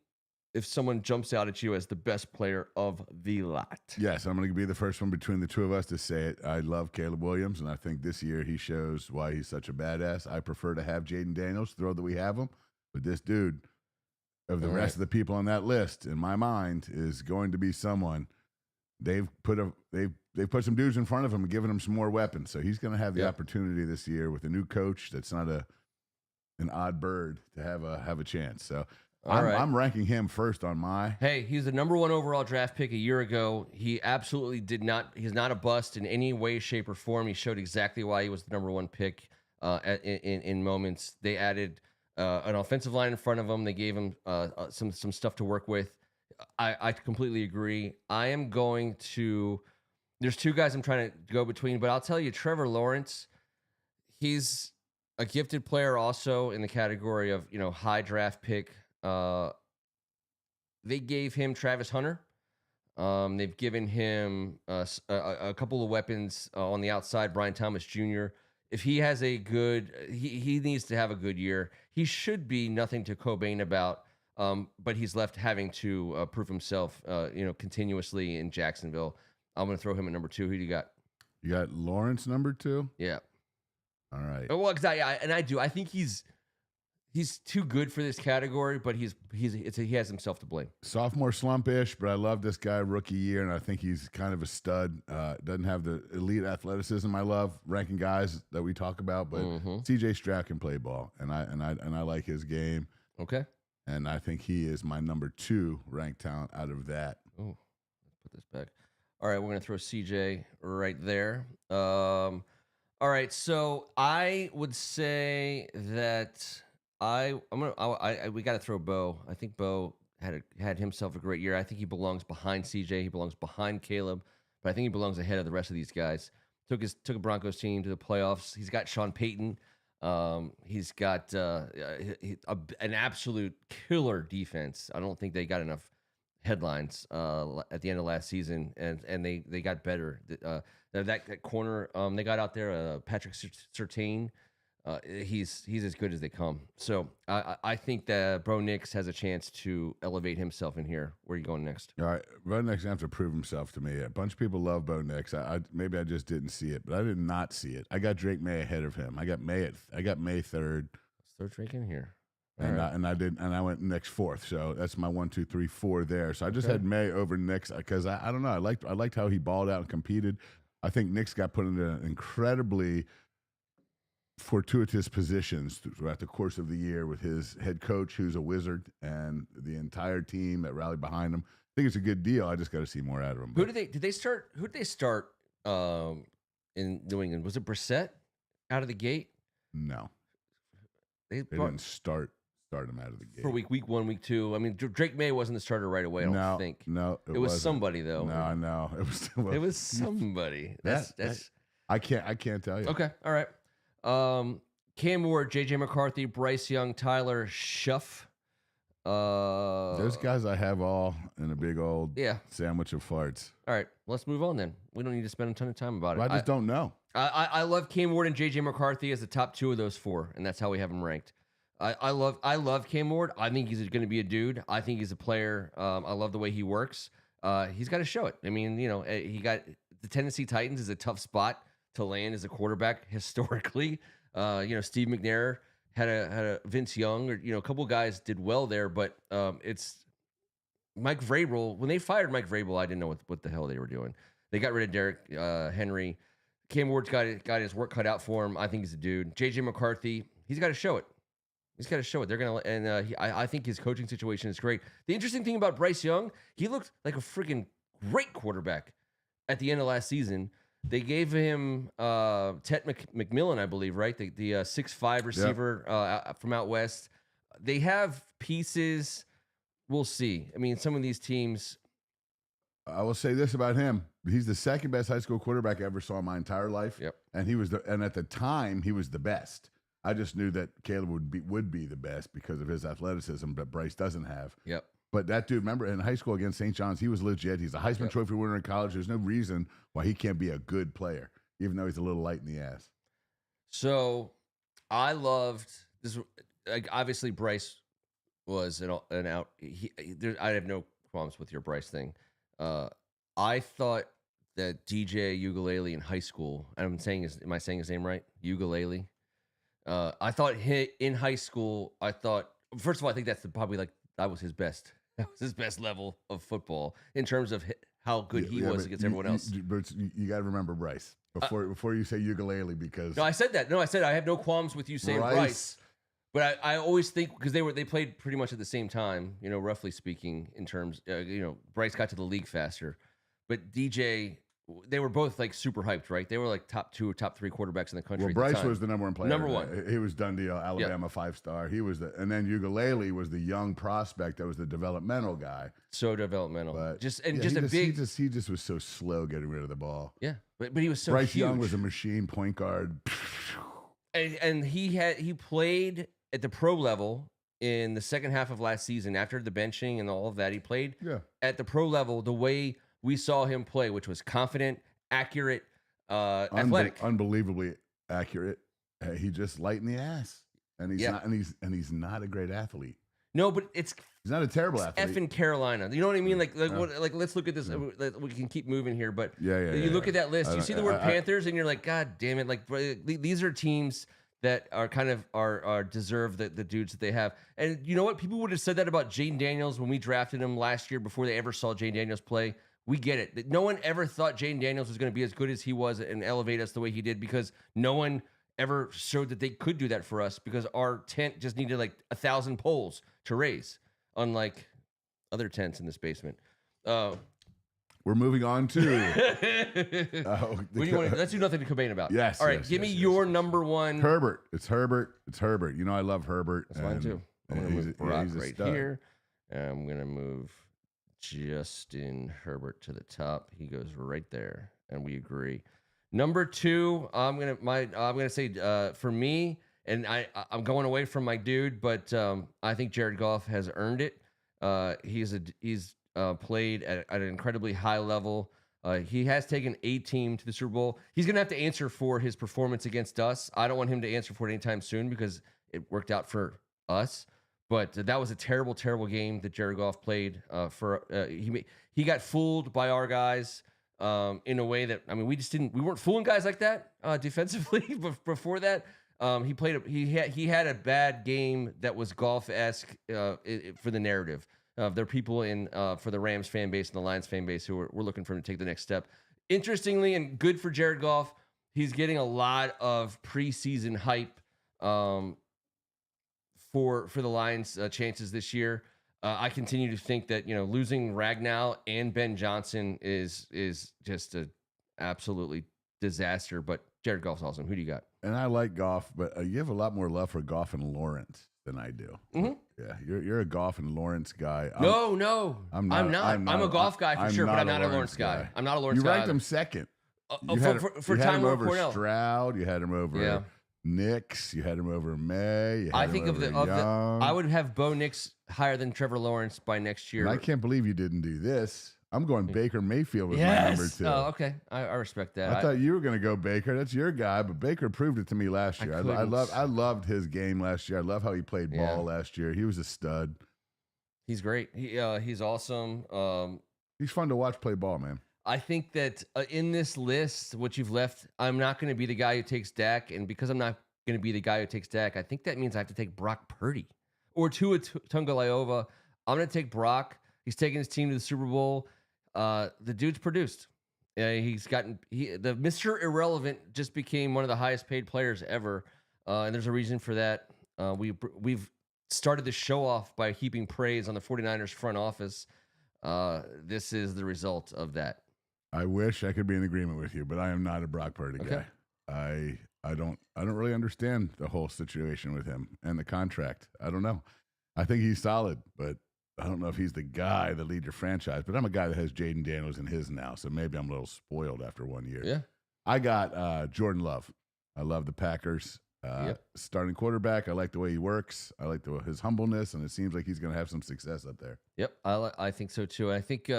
if someone jumps out at you as the best player of the lot. Yes, I'm going to be the first one between the two of us to say it. I love Caleb Williams, and I think this year he shows why he's such a badass. I prefer to have Jaden Daniels, thrilled that we have him, but this dude, of the rest of the people on that list, in my mind, is going to be someone. They've put some dudes in front of him and given him some more weapons, so he's going to have the opportunity this year with a new coach that's not an odd bird to have a chance. So I'm ranking him first on my. Hey, he's the number 1 overall draft pick a year ago. He absolutely did not. He's not a bust in any way, shape, or form. He showed exactly why he was the number 1 pick in moments. They added an offensive line in front of him. They gave him some stuff to work with. I completely agree. I am going to. There's 2 guys I'm trying to go between, but I'll tell you, Trevor Lawrence. He's a gifted player, also in the category of high draft pick. They gave him Travis Hunter. They've given him a couple of weapons on the outside. Brian Thomas Jr. If he has he needs to have a good year. He should be nothing to Cobain about. but he's left having to prove himself, continuously in Jacksonville. I'm going to throw him at number 2. Who do you got? You got Lawrence number 2? Yeah. All right. Well, I think he's too good for this category, but he has himself to blame. Sophomore slump-ish, but I love this guy rookie year, and I think he's kind of a stud. Doesn't have the elite athleticism I love ranking guys that we talk about, but CJ Stroud can play ball, and I like his game. Okay. And I think he is my number 2 ranked talent out of that. Oh, let's put this back. All right, we're gonna throw CJ right there. All right, so I would say that we got to throw Bo. I think Bo had himself a great year. I think he belongs behind CJ. He belongs behind Caleb, but I think he belongs ahead of the rest of these guys. Took a Broncos team to the playoffs. He's got Sean Payton. He's got an absolute killer defense. I don't think they got enough headlines at the end of last season, and they got better. That corner they got out there, Patrick Surtain. He's as good as they come. So I think that Bo Nix has a chance to elevate himself in here. Where are you going next? All right, Bo Nix has to prove himself to me. A bunch of people love Bo Nix. Maybe I just didn't see it, but I did not see it. I got Drake May ahead of him. I got May 3rd. Let's throw Drake in here. And I went Nix 4th. So that's my 1, 2, 3, 4 there. So I just had May over Nix because I don't know. I liked how he balled out and competed. I think Nix got put into an incredibly fortuitous positions throughout the course of the year with his head coach, who's a wizard, and the entire team that rallied behind him. I think it's a good deal. I just got to see more out of him. Who did they start in New England? Was it Brissett out of the gate? No, they didn't start him out of the gate for week 1, week 2. I mean, Drake May wasn't the starter right away. I don't think. No, it was somebody though. No, I know it was somebody. That's I can't tell you. Okay, all right. Cam Ward, JJ McCarthy, Bryce Young, Tyler Schuff. Those guys I have all in a big old sandwich of farts. All right, let's move on then. We don't need to spend a ton of time about it. I just don't know. I love Cam Ward and JJ McCarthy as the top 2 of those 4, and that's how we have them ranked. I love Cam Ward. I think he's going to be a dude. I think he's a player. I love the way he works. He's got to show it. I mean, he got the Tennessee Titans is a tough spot to land as a quarterback historically. Steve McNair had a Vince Young, or a couple of guys did well there, but it's Mike Vrabel. When they fired Mike Vrabel, I didn't know what the hell they were doing. They got rid of Derrick Henry. Cam Ward's got his work cut out for him. I think he's a dude. JJ McCarthy, he's got to show it. He's got to show it. They're gonna, and I think his coaching situation is great. The interesting thing about Bryce Young, he looked like a freaking great quarterback at the end of last season. They gave him Ted McMillan, I believe, right? The 6'5" receiver from out west. They have pieces. We'll see. I mean, some of these teams. I will say this about him: he's the second best high school quarterback I ever saw in my entire life. Yep. And at the time he was the best. I just knew that Caleb would be the best because of his athleticism that Bryce doesn't have. Yep. But that dude, remember, in high school against St. John's, he was legit. He's a Heisman Trophy winner in college. There's no reason why he can't be a good player, even though he's a little light in the ass. I loved this. Obviously, Bryce was an out. I have no qualms with your Bryce thing. I thought that DJ Ukulele in high school. Am I saying his name right? Ukulele. I thought in high school. First of all, I think that was his best. That was his best level of football in terms of how good he was against everyone else. But you got to remember Bryce before you say ukulele, because no, I said that. No, I said I have no qualms with you saying Bryce. But I always think, because they played pretty much at the same time, roughly speaking, in terms, Bryce got to the league faster, but DJ. They were both like super hyped, right? They were like top 2 or top 3 quarterbers in the country. Well, Bryce was the number 1 player. Number 1. He was done deal, Alabama 5-star. He was and then Ukulele was the young prospect that was the developmental guy. So developmental, but he just was so slow getting rid of the ball. Yeah, but he was so Bryce huge. Young was a machine point guard, and he played at the pro level in the second half of last season after the benching and all of that. He played at the pro level the way we saw him play, which was confident, accurate, athletic, unbelievably accurate. He just light in the ass, and he's not, and he's not a great athlete. No, but it's He's not a terrible athlete. effing Carolina. You know what I mean? Like let's look at this. We can keep moving here, but you look at that list. You see the word Panthers, and you're like, God damn it! Like these are teams that are kind of are deserve the dudes that they have. And you know what? People would have said that about Jaden Daniels when we drafted him last year before they ever saw Jaden Daniels play. We get it. No one ever thought Jaden Daniels was going to be as good as he was and elevate us the way he did, because no one ever showed that they could do that for us, because our tent just needed like 1,000 poles to raise, unlike other tents in this basement. We're moving on to. Let's do nothing to complain about. Yes. All right. Give me your number one. Herbert. It's Herbert. You know I love Herbert. That's mine too. I'm going to move Brock right here. I'm going to move Justin Herbert to the top. He goes right there, and we agree. Number two, I'm gonna say for me, and I'm going away from my dude, but I think Jared Goff has earned it. He's played at an incredibly high level. He has taken a team to the Super Bowl. He's gonna have to answer for his performance against us. I don't want him to answer for it anytime soon, because it worked out for us. But that was a terrible, terrible game that Jared Goff played. He got fooled by our guys in a way that, I mean, we weren't fooling guys like that defensively. But before that, he had a bad game that was Goff-esque for the narrative. There are people for the Rams fan base and the Lions fan base who were looking for him to take the next step. Interestingly, and good for Jared Goff, he's getting a lot of preseason hype for the Lions' chances this year. I continue to think that losing Ragnow and Ben Johnson is just a absolutely disaster. But Jared Goff's awesome. Who do you got? And I like Goff, but you have a lot more love for Goff and Lawrence than I do. Mm-hmm. Yeah, you're a Goff and Lawrence guy. No, I'm not. I'm a Goff guy for sure, but I'm not a Lawrence guy. I'm not a Lawrence guy. You ranked him second. For time over Cornell. Stroud. You had him over Nix. You had him over May. I think I would have Bo Nix higher than Trevor Lawrence by next year. And I can't believe you didn't do this. I'm going Baker Mayfield with my number 2. Oh, okay. I respect that. I thought you were going to go Baker. That's your guy, but Baker proved it to me last year. I loved his game last year. I love how he played ball last year. He was a stud. He's great. He's awesome. He's fun to watch play ball, man. I think that in this list, what you've left, I'm not going to be the guy who takes Dak, and because I'm not going to be the guy who takes Dak, I think that means I have to take Brock Purdy or Tua Tagovailoa. I'm going to take Brock. He's taking his team to the Super Bowl. The dude's produced. The Mr. Irrelevant just became one of the highest paid players ever, and there's a reason for that. We've started the show off by heaping praise on the 49ers front office. This is the result of that. I wish I could be in agreement with you, but I am not a Brock Purdy guy. I don't really understand the whole situation with him and the contract. I don't know. I think he's solid, but I don't know if he's the guy that lead your franchise. But I'm a guy that has Jaden Daniels in his now, so maybe I'm a little spoiled after 1 year. Yeah. I got Jordan Love. I love the Packers. Starting quarterback. I like the way he works. I like his humbleness, and it seems like he's going to have some success up there. Yep, I think so too. I think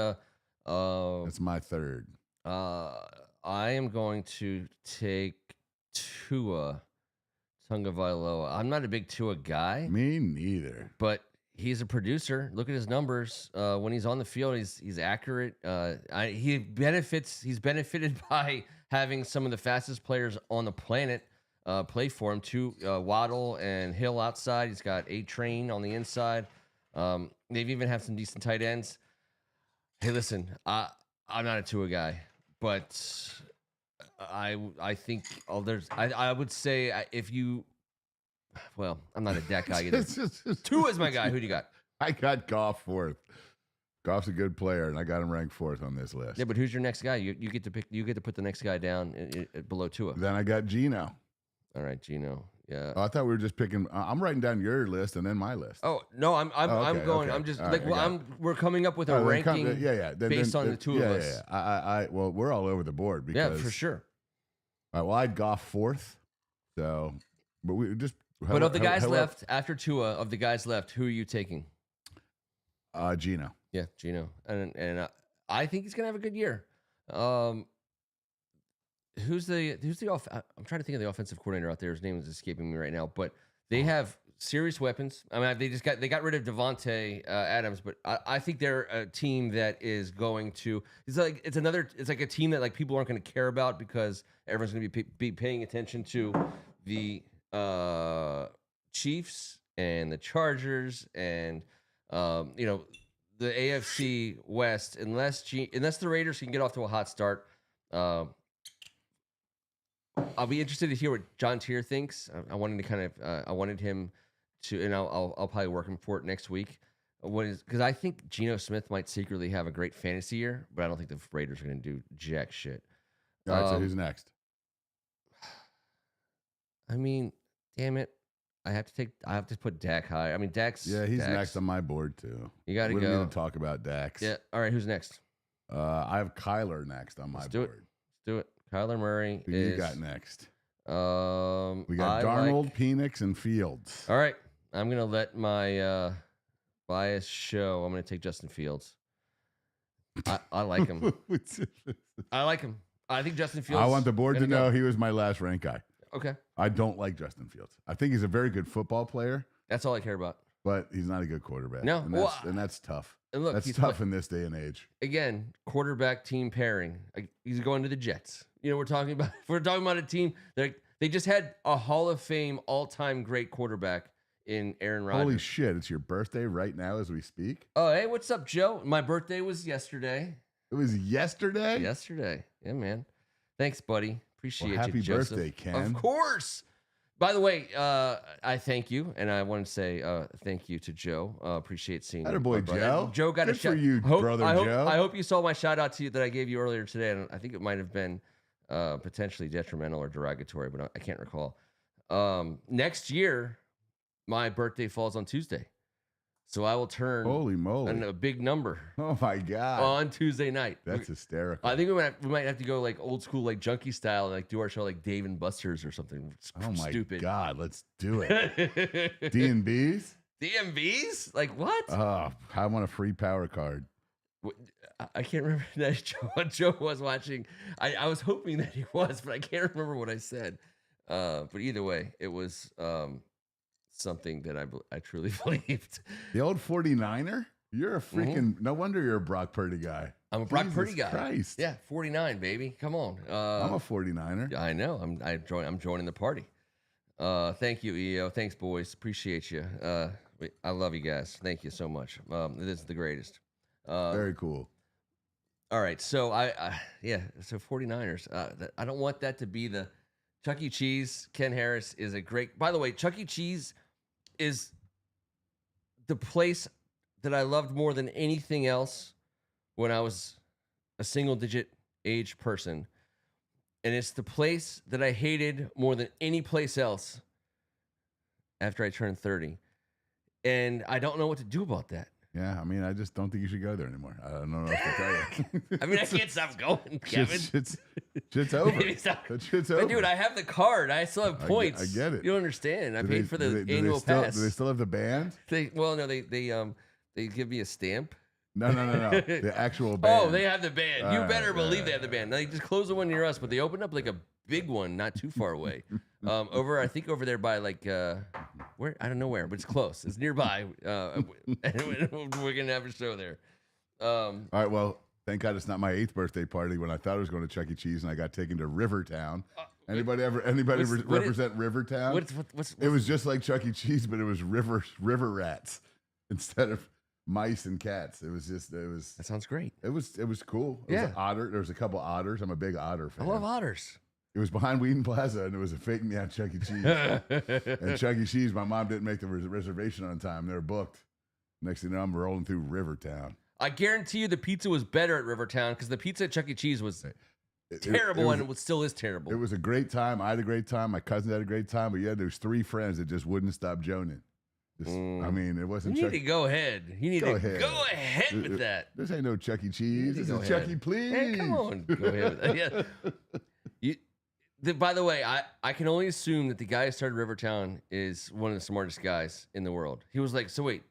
that's my third. I am going to take Tua Tagovailoa. I'm not a big Tua guy. Me neither. But he's a producer. Look at his numbers. When he's on the field, he's accurate. He's benefited by having some of the fastest players on the planet play for him. Waddle and Hill outside. He's got A-Train on the inside. They've even have some decent tight ends. Hey, listen, I'm not a Tua guy, but I think I would say if you. Well, I'm not a Dak guy either. Tua's my guy. Who do you got? I got Goff 4th. Goff's a good player, and I got him ranked 4th on this list. Yeah, but who's your next guy? You get to pick. You get to put the next guy down below Tua. Then I got Geno. All right, Geno. Yeah. Oh, I thought we were just picking. I'm writing down your list and then my list. Oh no, I'm going. Okay. I'm just like we're coming up with a ranking. Based on the two of us. Yeah. Well, we're all over the board because for sure. All right. Well, I had Goff 4th. So, but we just. But of the guys left after Tua, of the guys left, who are you taking? Geno. Yeah, Geno, and I think he's gonna have a good year. Who's the I'm trying to think of the offensive coordinator out there. His name is escaping me right now, but they have serious weapons. I mean, they got rid of Devontae Adams, but I think they're a team that is going to. It's like a team that like people aren't going to care about because everyone's going to be paying attention to the Chiefs and the Chargers and the AFC West. Unless the Raiders can get off to a hot start. I'll be interested to hear what John Tier thinks. I wanted him to, and I'll probably work him for it next week. Because I think Geno Smith might secretly have a great fantasy year, but I don't think the Raiders are going to do jack shit. All right, so who's next? I mean, damn it, I have to put Dak high. I mean, Dak's next on my board too. You got to go. We're going to talk about Dax. Yeah. All right, who's next? I have Kyler next on my board. Let's do it. Kyler Murray. Who you got next? We got I Darnold, Penix, and Fields. All right, I'm gonna let my bias show. I'm gonna take Justin Fields. I like him. I like him. I think Justin Fields. I want the board to know he was my last ranked guy. Okay. I don't like Justin Fields. I think he's a very good football player. That's all I care about. But he's not a good quarterback. No, and that's tough. And look, that's tough in this day and age. Again, quarterback team pairing. He's going to the Jets. We're talking about a team that they just had a Hall of Fame all-time great quarterback in Aaron Rodgers. Holy shit! It's your birthday right now as we speak. Oh, hey, what's up, Joe? My birthday was yesterday. It was yesterday. Yesterday, yeah, man. Thanks, buddy. Appreciate happy you, Joseph. Birthday, Ken. Of course. By the way, I thank you, and I want to say thank you to Joe. Appreciate seeing you. Attaboy, Joe. Joe got Good a shout. for you, brother Joe. I hope you saw my shout out to you that I gave you earlier today, and I think it might have been potentially detrimental or derogatory, but I can't recall. Next year, my birthday falls on Tuesday, so I will turn holy moly a big number. Oh my god! On Tuesday night, that's hysterical. I think we might have to go like old school, like junkie style, and like do our show like Dave and Buster's or something. Oh my stupid. God, let's do it. D&B's? DMVs? Like what? I want a free power card. I can't remember that Joe was watching. I was hoping that he was, but I can't remember what I said. But either way, it was something that I truly believed. The old 49er? You're a freaking, no wonder you're a Brock Purdy guy. I'm a Brock Purdy guy. Christ. Yeah, 49, baby. Come on. I'm a 49er. I know. I'm joining the party. Thank you, EO. Thanks, boys. Appreciate you. I love you guys. Thank you so much. This is the greatest. Very cool. All right. So so 49ers. I don't want that to be the Chuck E. Cheese. Ken Harris is a great, by the way, Chuck E. Cheese is the place that I loved more than anything else when I was a single-digit age person. And it's the place that I hated more than any place else after I turned 30. And I don't know what to do about that. Yeah, I mean, I just don't think you should go there anymore. I don't know what to tell you. I mean, I can't stop going, Kevin. Shit's over. That shit's over. But dude, I have the card. I still have points. I get it. You don't understand. I paid for the annual pass. Do they still have the band? They give me a stamp. No. The actual band. Oh, they have the band. You better believe they have the band. They just closed the one near us, but they opened up like a big one not too far away. I think over there by like where, I don't know where, but it's close. It's nearby. And we're gonna have a show there. All right. Well, thank God it's not my 8th birthday party when I thought I was going to Chuck E. Cheese and I got taken to Rivertown. Anybody represent Rivertown? What's it was just like Chuck E. Cheese, but it was river rats instead of mice and cats. That sounds great. It was cool. It was an otter. There was a couple otters. I'm a big otter fan. I love otters. It was behind Wheaton Plaza, and it was a fake me out Chuck E. Cheese. And Chuck E. Cheese, my mom didn't make the reservation on time. They were booked. Next thing you know, I'm rolling through Rivertown. I guarantee you the pizza was better at Rivertown because the pizza at Chuck E. Cheese was terrible, and it still is terrible. It was a great time. I had a great time. My cousin had a great time. But yeah, there's 3 friends that just wouldn't stop joning. I mean, it wasn't. You need to go ahead. You need to go ahead with that. This ain't no Chuck E. Cheese. This is Chuck E. Please. Hey, come on, go ahead with that. Yeah. By the way, I can only assume that the guy who started Rivertown is one of the smartest guys in the world. He was like, so wait,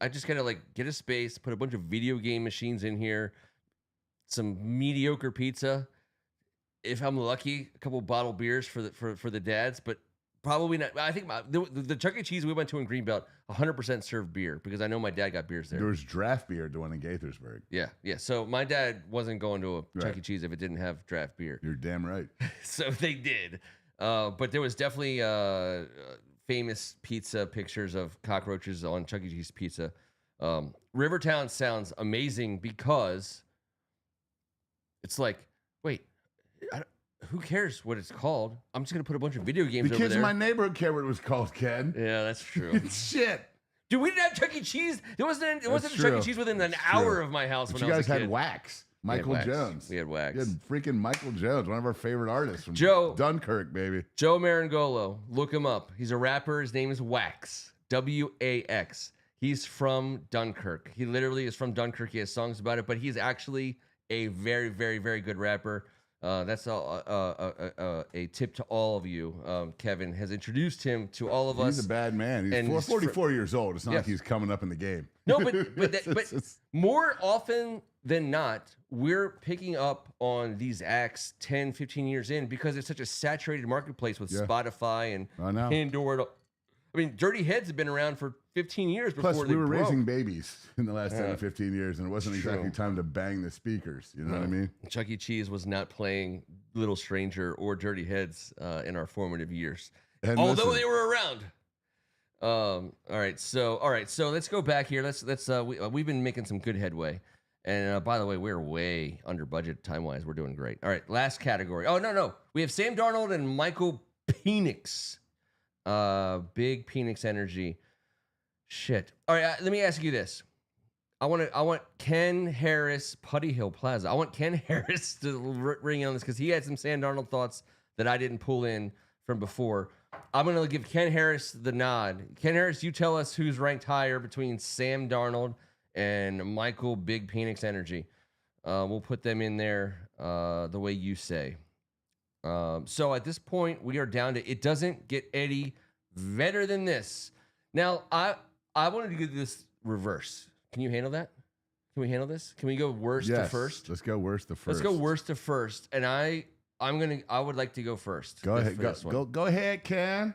I just gotta like get a space, put a bunch of video game machines in here, some mediocre pizza. If I'm lucky, a couple bottled beers for the dads, but Probably not. I think the Chuck E. Cheese we went to in Greenbelt 100% served beer because I know my dad got beers there. There was draft beer at the one in Gaithersburg. Yeah. So my dad wasn't going to a Chuck E. Cheese if it didn't have draft beer. You're damn right. So they did. But there was definitely famous pizza pictures of cockroaches on Chuck E. Cheese pizza. Rivertown sounds amazing because it's like, wait, who cares what it's called? I'm just gonna put a bunch of video games The over kids there. in my neighborhood care what it was called, Ken. Yeah, that's true. It's shit. Dude, we didn't have Chuck E. Cheese. There wasn't a Chuck E. Cheese within an hour of my house But when you I was guys a kid. had Wax. Michael Jones. We had Wax. You had freaking Michael Jones, one of our favorite artists from Dunkirk, baby. Joe Meringolo. Look him up. He's a rapper. His name is Wax. W-A-X. He's from Dunkirk. He literally is from Dunkirk. He has songs about it, but he's actually a very, very, very good rapper. That's a tip to all of you. Kevin has introduced him to all of us. He's a bad man. He's 44 years old. It's not like he's coming up in the game. No, but more often than not, we're picking up on these acts 10, 15 years in because it's such a saturated marketplace with Spotify and Pandora. I mean, Dirty Heads have been around for 15 years before Plus, we were raising babies in the last 10 or 15 years, and it wasn't exactly time to bang the speakers. You know what I mean? Chuck E. Cheese was not playing Little Stranger or Dirty Heads in our formative years, and although they were around. All right, so let's go back here. We've been making some good headway, and by the way, we're way under budget time wise. We're doing great. All right, last category. Oh no, we have Sam Darnold and Michael Penix. Big Penix energy. Shit. All right, let me ask you this. I want Ken Harris, Putty Hill Plaza. I want Ken Harris to ring in on this because he had some Sam Darnold thoughts that I didn't pull in from before. I'm going to give Ken Harris the nod. Ken Harris, you tell us who's ranked higher between Sam Darnold and Michael Big Penix energy. We'll put them in there the way you say. So at this point, we are down to it doesn't get any better than this. Now, I wanted to do this reverse. Can you handle that? Can we handle this? Can we go worst to first? Let's go worst to first. Let's go worst to first. And I would like to go first. Go ahead. Go ahead, Ken.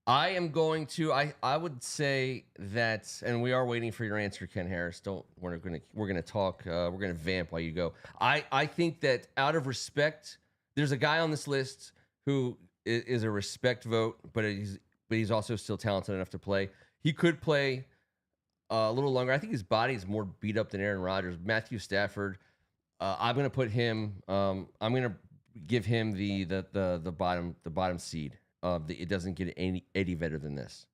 I am going to. I would say that, and we are waiting for your answer, Ken Harris. We're gonna talk. We're gonna vamp while you go. I think that out of respect, there's a guy on this list who is a respect vote, but he's also still talented enough to play. He could play a little longer. I think his body is more beat up than Aaron Rodgers. Matthew Stafford. I'm gonna put him. I'm gonna give him the bottom seed. It doesn't get any better than this.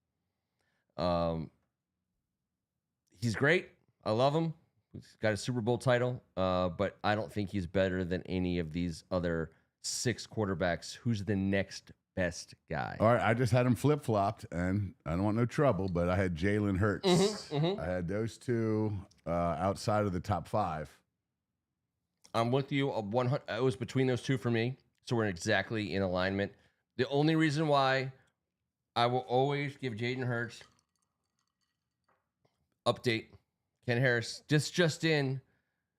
He's great. I love him. He's got a Super Bowl title, but I don't think he's better than any of these other 6 quarterbacks. Who's the next best guy? All right, I just had him flip-flopped, and I don't want no trouble, but I had Jalen Hurts. I had those two outside of the top 5. I'm with you. It was between those two for me, so we're exactly in alignment. The only reason why I will always give Jaden Hurts update. Ken Harris just in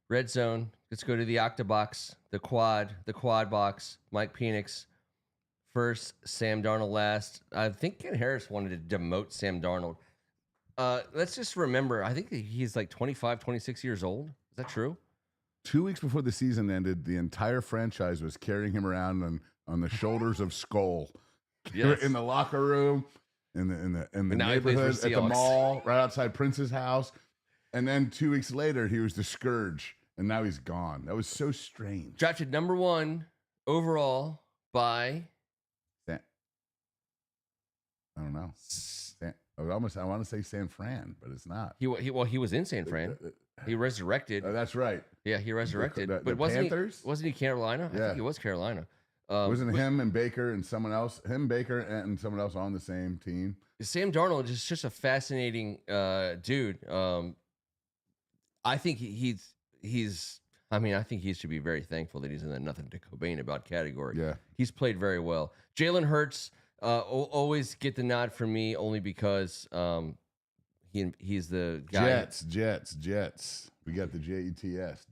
red zone. Let's go to the octabox, the quad box. Mike Penix first, Sam Darnold last. I think Ken Harris wanted to demote Sam Darnold. Let's just remember, I think he's like 25, 26 years old. Is that true? 2 weeks before the season ended, the entire franchise was carrying him around on the shoulders of Skull. Yes. In the locker room, in the neighborhood, at the mall, right outside Prince's house. And then 2 weeks later, he was the scourge, and now he's gone. That was so strange. Drafted number 1 overall by... I don't know. I want to say San Fran, but it's not. He was in San Fran. He resurrected. That's right. Yeah, he resurrected. But wasn't Panthers? Wasn't he Carolina? Yeah. I think he was Carolina. Wasn't him and Baker and someone else? Him, Baker, and someone else on the same team. Sam Darnold is just a fascinating dude. I think I think he should be very thankful that he's in the nothing to Cobain about category. Yeah. He's played very well. Jalen Hurts always get the nod from me only because he's the guy. Jets. We got the Jets.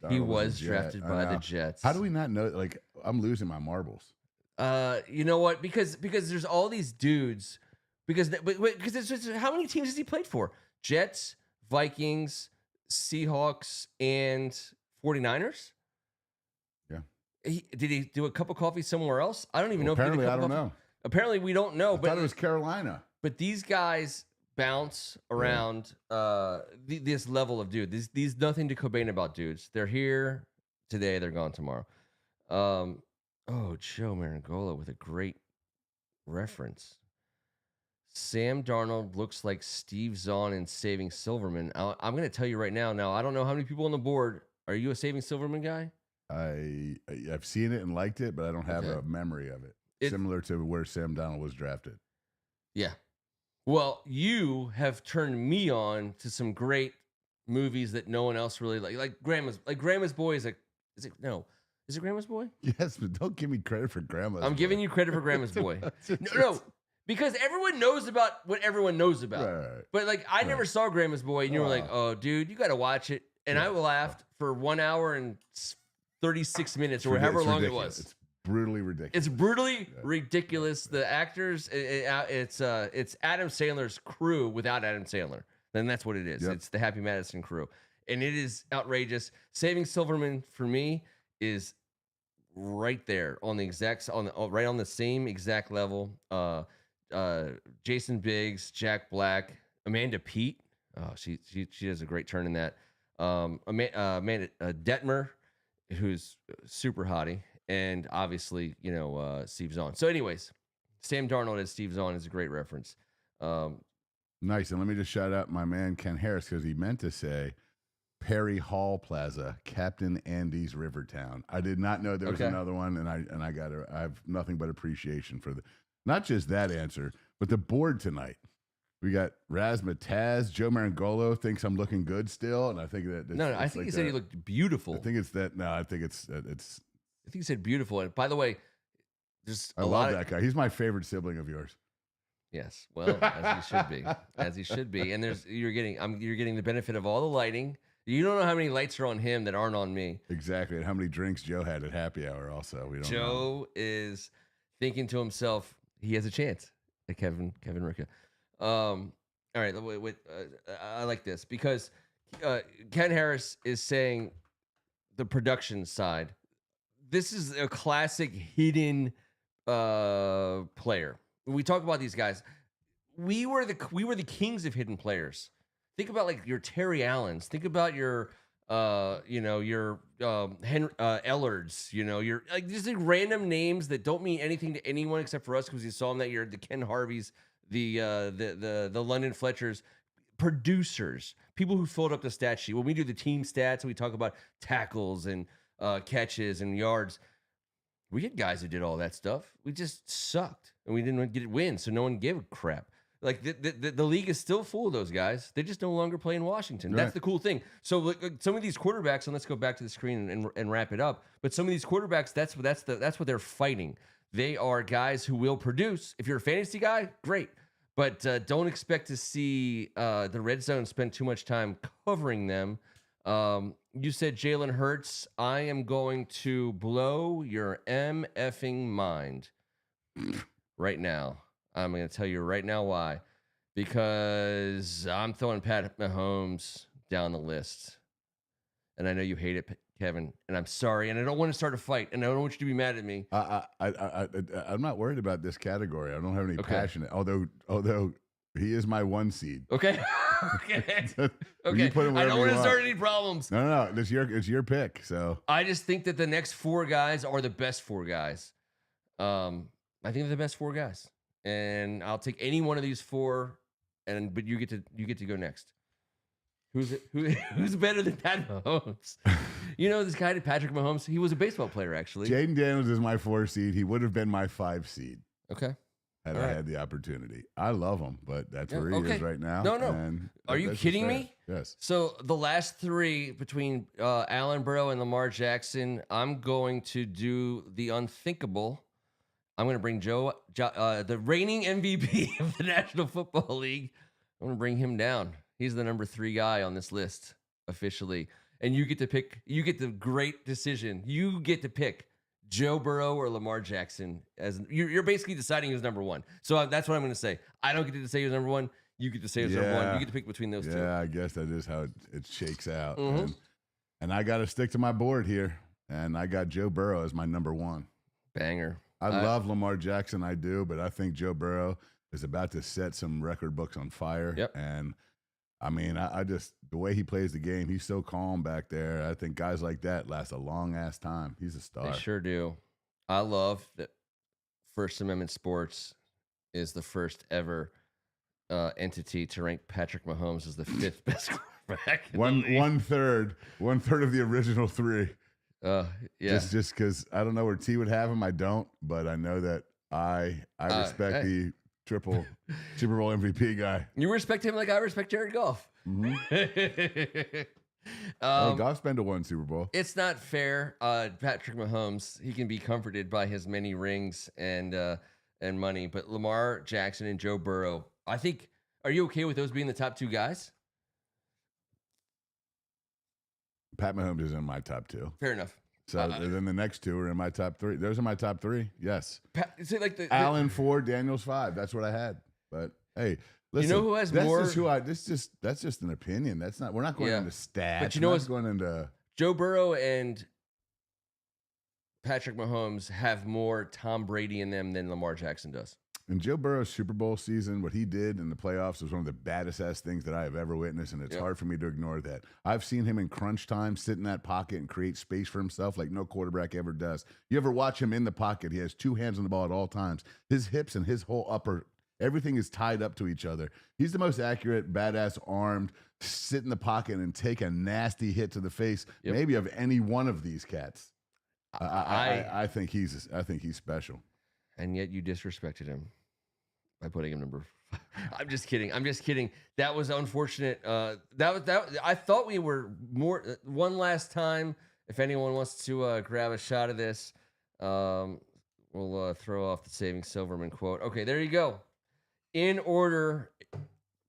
He was drafted by the Jets. How do we not know? Like, I'm losing my marbles. You know what? Because there's all these dudes. Because it's just, how many teams has he played for? Jets, Vikings, Seahawks, and 49ers? Yeah. Did he do a cup of coffee somewhere else? I don't even know. Apparently, if he did I don't know. Apparently, we don't know. I thought it was Carolina. But these guys bounce around this level of dude. These nothing to complain about dudes. They're here today. They're gone tomorrow. Joe Meringolo with a great reference. Sam Darnold looks like Steve Zahn in Saving Silverman. I'm going to tell you right now. Now, I don't know how many people on the board. Are you a Saving Silverman guy? I've seen it and liked it, but I don't have a memory of it. Similar to where Sam Darnold was drafted. Yeah. Well, you have turned me on to some great movies that no one else really like Grandma's Boy is it Grandma's Boy? Yes, but don't give me credit for Grandma's Boy. I'm giving you credit for Grandma's Boy. No, because everyone knows about what everyone knows about. Right. But like, I never saw Grandma's Boy, and you were like, "Oh, dude, you got to watch it." And I laughed for 1 hour and 36 minutes, or however long it was. It's brutally ridiculous. It's brutally ridiculous. The actors, it's Adam Sandler's crew without Adam Sandler. Then that's what it is. Yep. It's the Happy Madison crew, and it is outrageous. Saving Silverman for me is right there on the exact right on the same exact level. Jason Biggs, Jack Black, Amanda Peet. Oh, she does a great turn in that. Amanda Detmer, who's super hottie, and obviously Steve Zahn. So, anyways, Sam Darnold as Steve Zahn is a great reference. Nice, and let me just shout out my man Ken Harris because he meant to say Perry Hall Plaza, Captain Andy's Rivertown. I did not know there was another one, and I have nothing but appreciation for not just that answer, but the board tonight. We got Razmataz. Joe Meringolo thinks I'm looking good still, and I think that I think he said he looked beautiful. I think it's that. No, I think it's. I think he said beautiful. And by the way, I love that guy. He's my favorite sibling of yours. Yes, well, as he should be. And you're getting the benefit of all the lighting. You don't know how many lights are on him that aren't on me. Exactly, and how many drinks Joe had at happy hour. Also, we don't. Joe is thinking to himself, he has a chance at Kevin Ricca. All right, I like this because Ken Harris is saying the production side. This is a classic hidden player. When we talk about these guys, we were the kings of hidden players. Think about like your Terry Allens. Think about your Ellards. Your like just like random names that don't mean anything to anyone except for us because you saw them that year. The Ken Harveys, the London Fletchers, producers, people who filled up the stat sheet. When we do the team stats, we talk about tackles and catches and yards. We had guys who did all that stuff. We just sucked and we didn't get wins, so no one gave a crap. Like the league is still full of those guys. They just no longer play in Washington. Right. That's the cool thing. So like, some of these quarterbacks, and let's go back to the screen and wrap it up. But some of these quarterbacks, that's what they're fighting. They are guys who will produce. If you're a fantasy guy, great, but don't expect to see the red zone spend too much time covering them. You said Jalen Hurts. I am going to blow your effing mind right now. I'm going to tell you right now why. Because I'm throwing Pat Mahomes down the list. And I know you hate it, Kevin. And I'm sorry. And I don't want to start a fight. And I don't want you to be mad at me. I'm not worried about this category. I don't have any passion. Although he is my 1 seed. Okay. Okay. Okay. I don't want to start any problems. No. It's your pick. So I just think that the next 4 guys are the best 4 guys. I think they're the best 4 guys. And I'll take any one of these 4, but you get to go next. Who's better than Pat Mahomes? This guy, Patrick Mahomes. He was a baseball player, actually. Jaden Daniels is my 4 seed. He would have been my 5 seed. Okay. Had I had the opportunity. I love him, but that's where he is right now. No. Are you kidding me? Yes. So the last 3 between Allen Burrow and Lamar Jackson, I'm going to do the unthinkable. I'm going to bring Joe, the reigning MVP of the National Football League. I'm going to bring him down. He's the number 3 guy on this list officially. And you get to pick, you get the great decision. You get to pick Joe Burrow or Lamar Jackson. As you're basically deciding who's number one. So that's what I'm going to say. I don't get to say who's number one. You get to say who's number one. You get to pick between those two. Yeah, I guess that is how it shakes out. Mm-hmm. And I got to stick to my board here. And I got Joe Burrow as my number one. Banger. I love Lamar Jackson, I do, but I think Joe Burrow is about to set some record books on fire. Yep. And I mean, I just, the way he plays the game, he's so calm back there. I think guys like that last a long ass time. He's a star. They sure do. I love that First Amendment Sports is the first ever entity to rank Patrick Mahomes as the 5th best quarterback. One third of the original 3. Yeah. Just because I don't know where T would have him. I don't, but I know that I respect the triple Super Bowl MVP guy. You respect him like I respect Jared Goff. Mm-hmm. Goff's been to 1 Super Bowl. It's not fair. Patrick Mahomes, he can be comforted by his many rings and money, but Lamar Jackson and Joe Burrow, I think, are you okay with those being the top 2 guys? Pat Mahomes is in my top 2. Fair enough. So then the next 2 are in my top 3. Those are my top 3. Yes. Is it like Allen 4, Daniels 5. That's what I had. But hey, listen, you know who has more? That's just an opinion. That's not. We're not going into stats. But you know what's going into Joe Burrow and Patrick Mahomes have more Tom Brady in them than Lamar Jackson does. And Joe Burrow's Super Bowl season, what he did in the playoffs was one of the baddest ass things that I have ever witnessed, and it's hard for me to ignore that. I've seen him in crunch time sit in that pocket and create space for himself like no quarterback ever does. You ever watch him in the pocket? He has 2 hands on the ball at all times. His hips and his whole upper, everything is tied up to each other. He's the most accurate, badass armed, sit in the pocket and take a nasty hit to the face, maybe of any one of these cats. I think he's special. And yet you disrespected him by putting him number 5. I'm just kidding. That was unfortunate. I thought we were more. One last time, if anyone wants to grab a shot of this, we'll throw off the Saving Silverman quote. Okay, there you go. In order,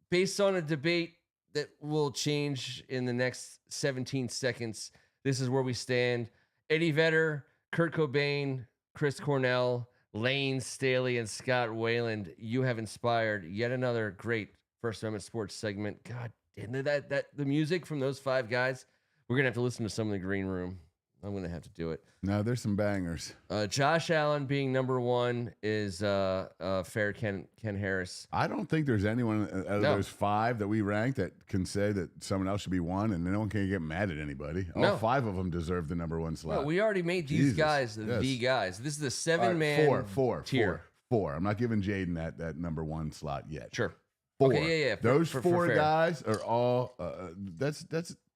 based on a debate that will change in the next 17 seconds, this is where we stand. Eddie Vedder, Kurt Cobain, Chris Cornell, Lane Staley, and Scott Wayland, you have inspired yet another great First Amendment Sports segment. God, and that the music from those 5 guys, we're gonna have to listen to some in the green room. I'm gonna have to do it. No, there's some bangers. Josh Allen being number 1 is fair. Ken Harris. I don't think there's anyone out of those 5 that we ranked that can say that someone else should be 1, and no one can get mad at anybody. All 5 of them deserve the number 1 slot. Well, we already made these guys the guys. This is the 7-man tier. 4. I'm not giving Jaden that number 1 slot yet. Sure. 4. Okay, yeah. Those 4 guys are all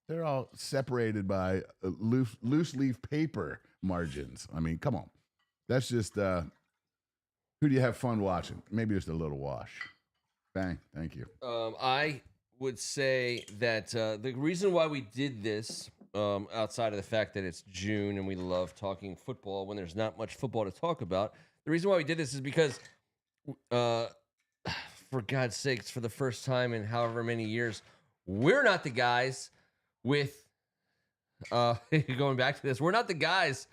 they're all separated by loose leaf paper margins. I mean, come on. That's just who do you have fun watching? Maybe just a little wash. Bang. Thank you. I would say that the reason why we did this, outside of the fact that it's June and we love talking football when there's not much football to talk about, the reason why we did this is because, for God's sakes, for the first time in however many years, we're not the guys with going back to this. We're not the guys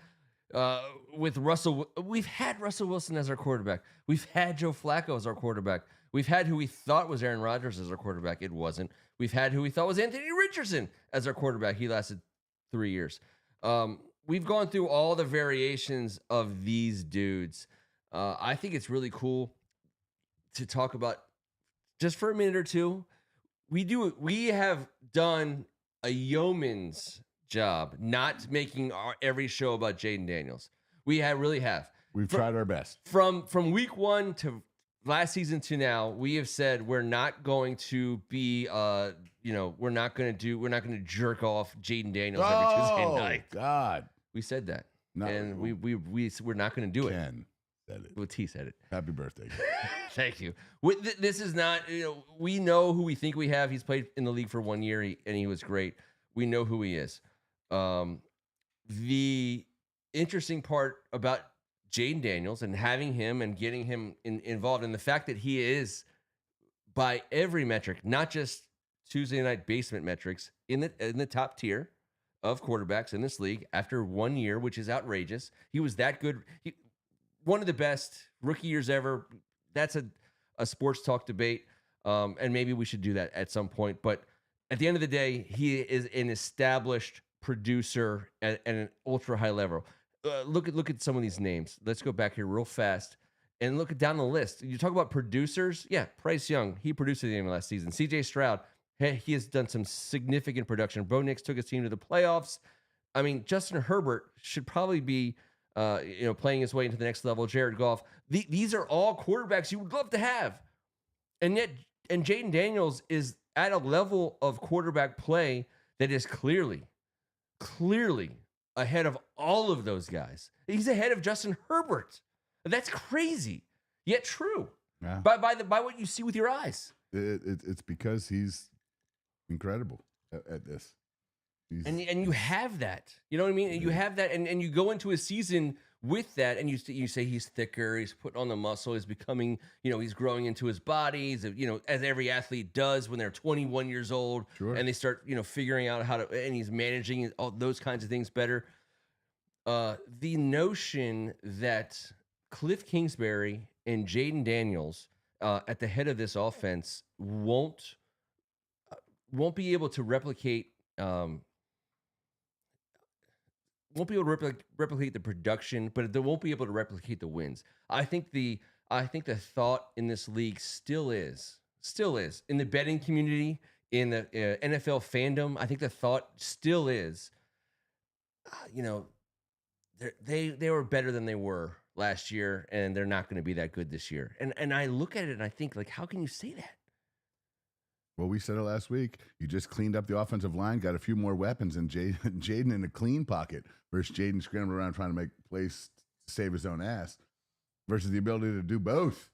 with Russell. We've had Russell Wilson as our quarterback. We've had Joe Flacco as our quarterback. We've had who we thought was Aaron Rodgers as our quarterback. It wasn't. We've had who we thought was Anthony Richardson as our quarterback. He lasted 3 years. We've gone through all the variations of these dudes. I think it's really cool to talk about just for a minute or two. We have done a yeoman's job not making every show about Jaden Daniels. We really have. We've tried our best. From week 1 to last season to now, we have said we're not going to be we're not going to jerk off Jaden Daniels every Tuesday night. God. We said that. No, and we're not going to do it. Ken said it. Well, T said it. Happy birthday. Thank you. This is not, we know who we think we have. He's played in the league for 1 year and he was great. We know who he is. The interesting part about Jaden Daniels and having him and getting him involved, and the fact that he is, by every metric, not just Tuesday night basement metrics, in the top tier of quarterbacks in this league after 1 year, which is outrageous. He was that good. One of the best rookie years ever. That's a sports talk debate. And maybe we should do that at some point. But at the end of the day, he is an established producer at an ultra high level. Look at some of these names. Let's go back here real fast and look down the list. You talk about producers. Yeah, Bryce Young, he produced the game last season. C.J. Stroud, he has done some significant production. Bo Nix took his team to the playoffs. I mean, Justin Herbert should probably be playing his way into the next level. Jared Goff. These are all quarterbacks you would love to have. And yet, Jaden Daniels is at a level of quarterback play that is clearly ahead of all of those guys. He's ahead of Justin Herbert. That's crazy, yet true. Yeah. By what you see with your eyes. It's because he's incredible at this. And you have that. You know what I mean? And you have that, and you go into a season with that, and you say he's thicker, he's putting on the muscle, he's becoming, he's growing into his body, as every athlete does when they're 21 years old, sure. And they start, figuring out how to, and he's managing all those kinds of things better. The notion that Cliff Kingsbury and Jaden Daniels at the head of this offense won't be able to replicate. Won't be able to replicate the production, but they won't be able to replicate the wins. I think the thought in this league still is in the betting community, in the NFL fandom. I think the thought still is, they were better than they were last year, and they're not going to be that good this year. And I look at it and I think, like, how can you say that? Well, we said it last week. You just cleaned up the offensive line, got a few more weapons, and Jaden in a clean pocket versus Jaden scrambling around trying to make plays to save his own ass versus the ability to do both.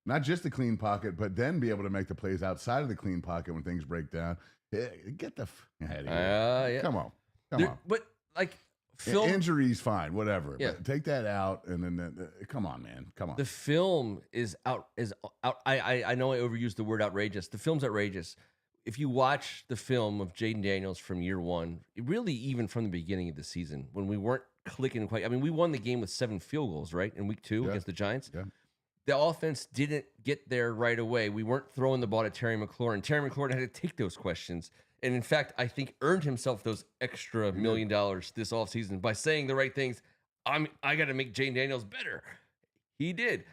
Not just the clean pocket, but then be able to make the plays outside of the clean pocket when things break down. Get the out of here. Yeah. Come on. But, like, injuries, fine, whatever. Yeah. But take that out, and then come on, man. Come on. The film is out. I know I overused the word outrageous. The film's outrageous. If you watch the film of Jaden Daniels from year one, really even from the beginning of the season, when we weren't clicking quite. I mean, we won the game with 7 field goals, right, in week 2 against the Giants. Yeah. The offense didn't get there right away. We weren't throwing the ball to Terry McLaurin. Terry McLaurin had to take those questions. And in fact, I think earned himself those extra $1 million this offseason by saying the right things. I got to make Jaden Daniels better. He did.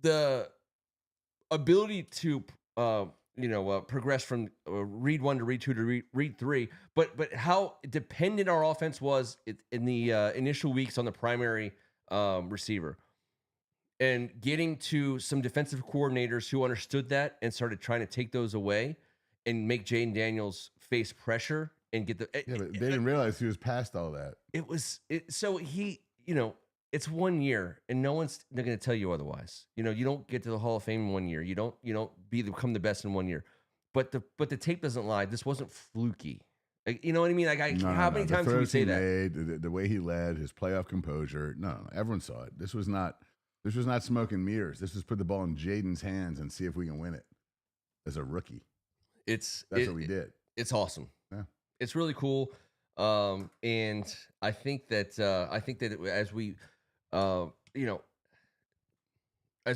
The ability to progress from read 1 to read 2 to read 3, but how dependent our offense was in the initial weeks on the primary receiver, and getting to some defensive coordinators who understood that and started trying to take those away and make Jaden Daniels face pressure and get the. But they didn't realize he was past all that. So he, it's 1 year, and no one's going to tell you otherwise. You don't get to the Hall of Fame in 1 year. You don't become the best in 1 year. But the tape doesn't lie. This wasn't fluky. You know what I mean? How many times can we say that? The way he led, his playoff composure. No, everyone saw it. This was not smoke and mirrors. This was put the ball in Jaden's hands and see if we can win it as a rookie. That's what we did. It's awesome. Yeah. It's really cool. And I think that as we, as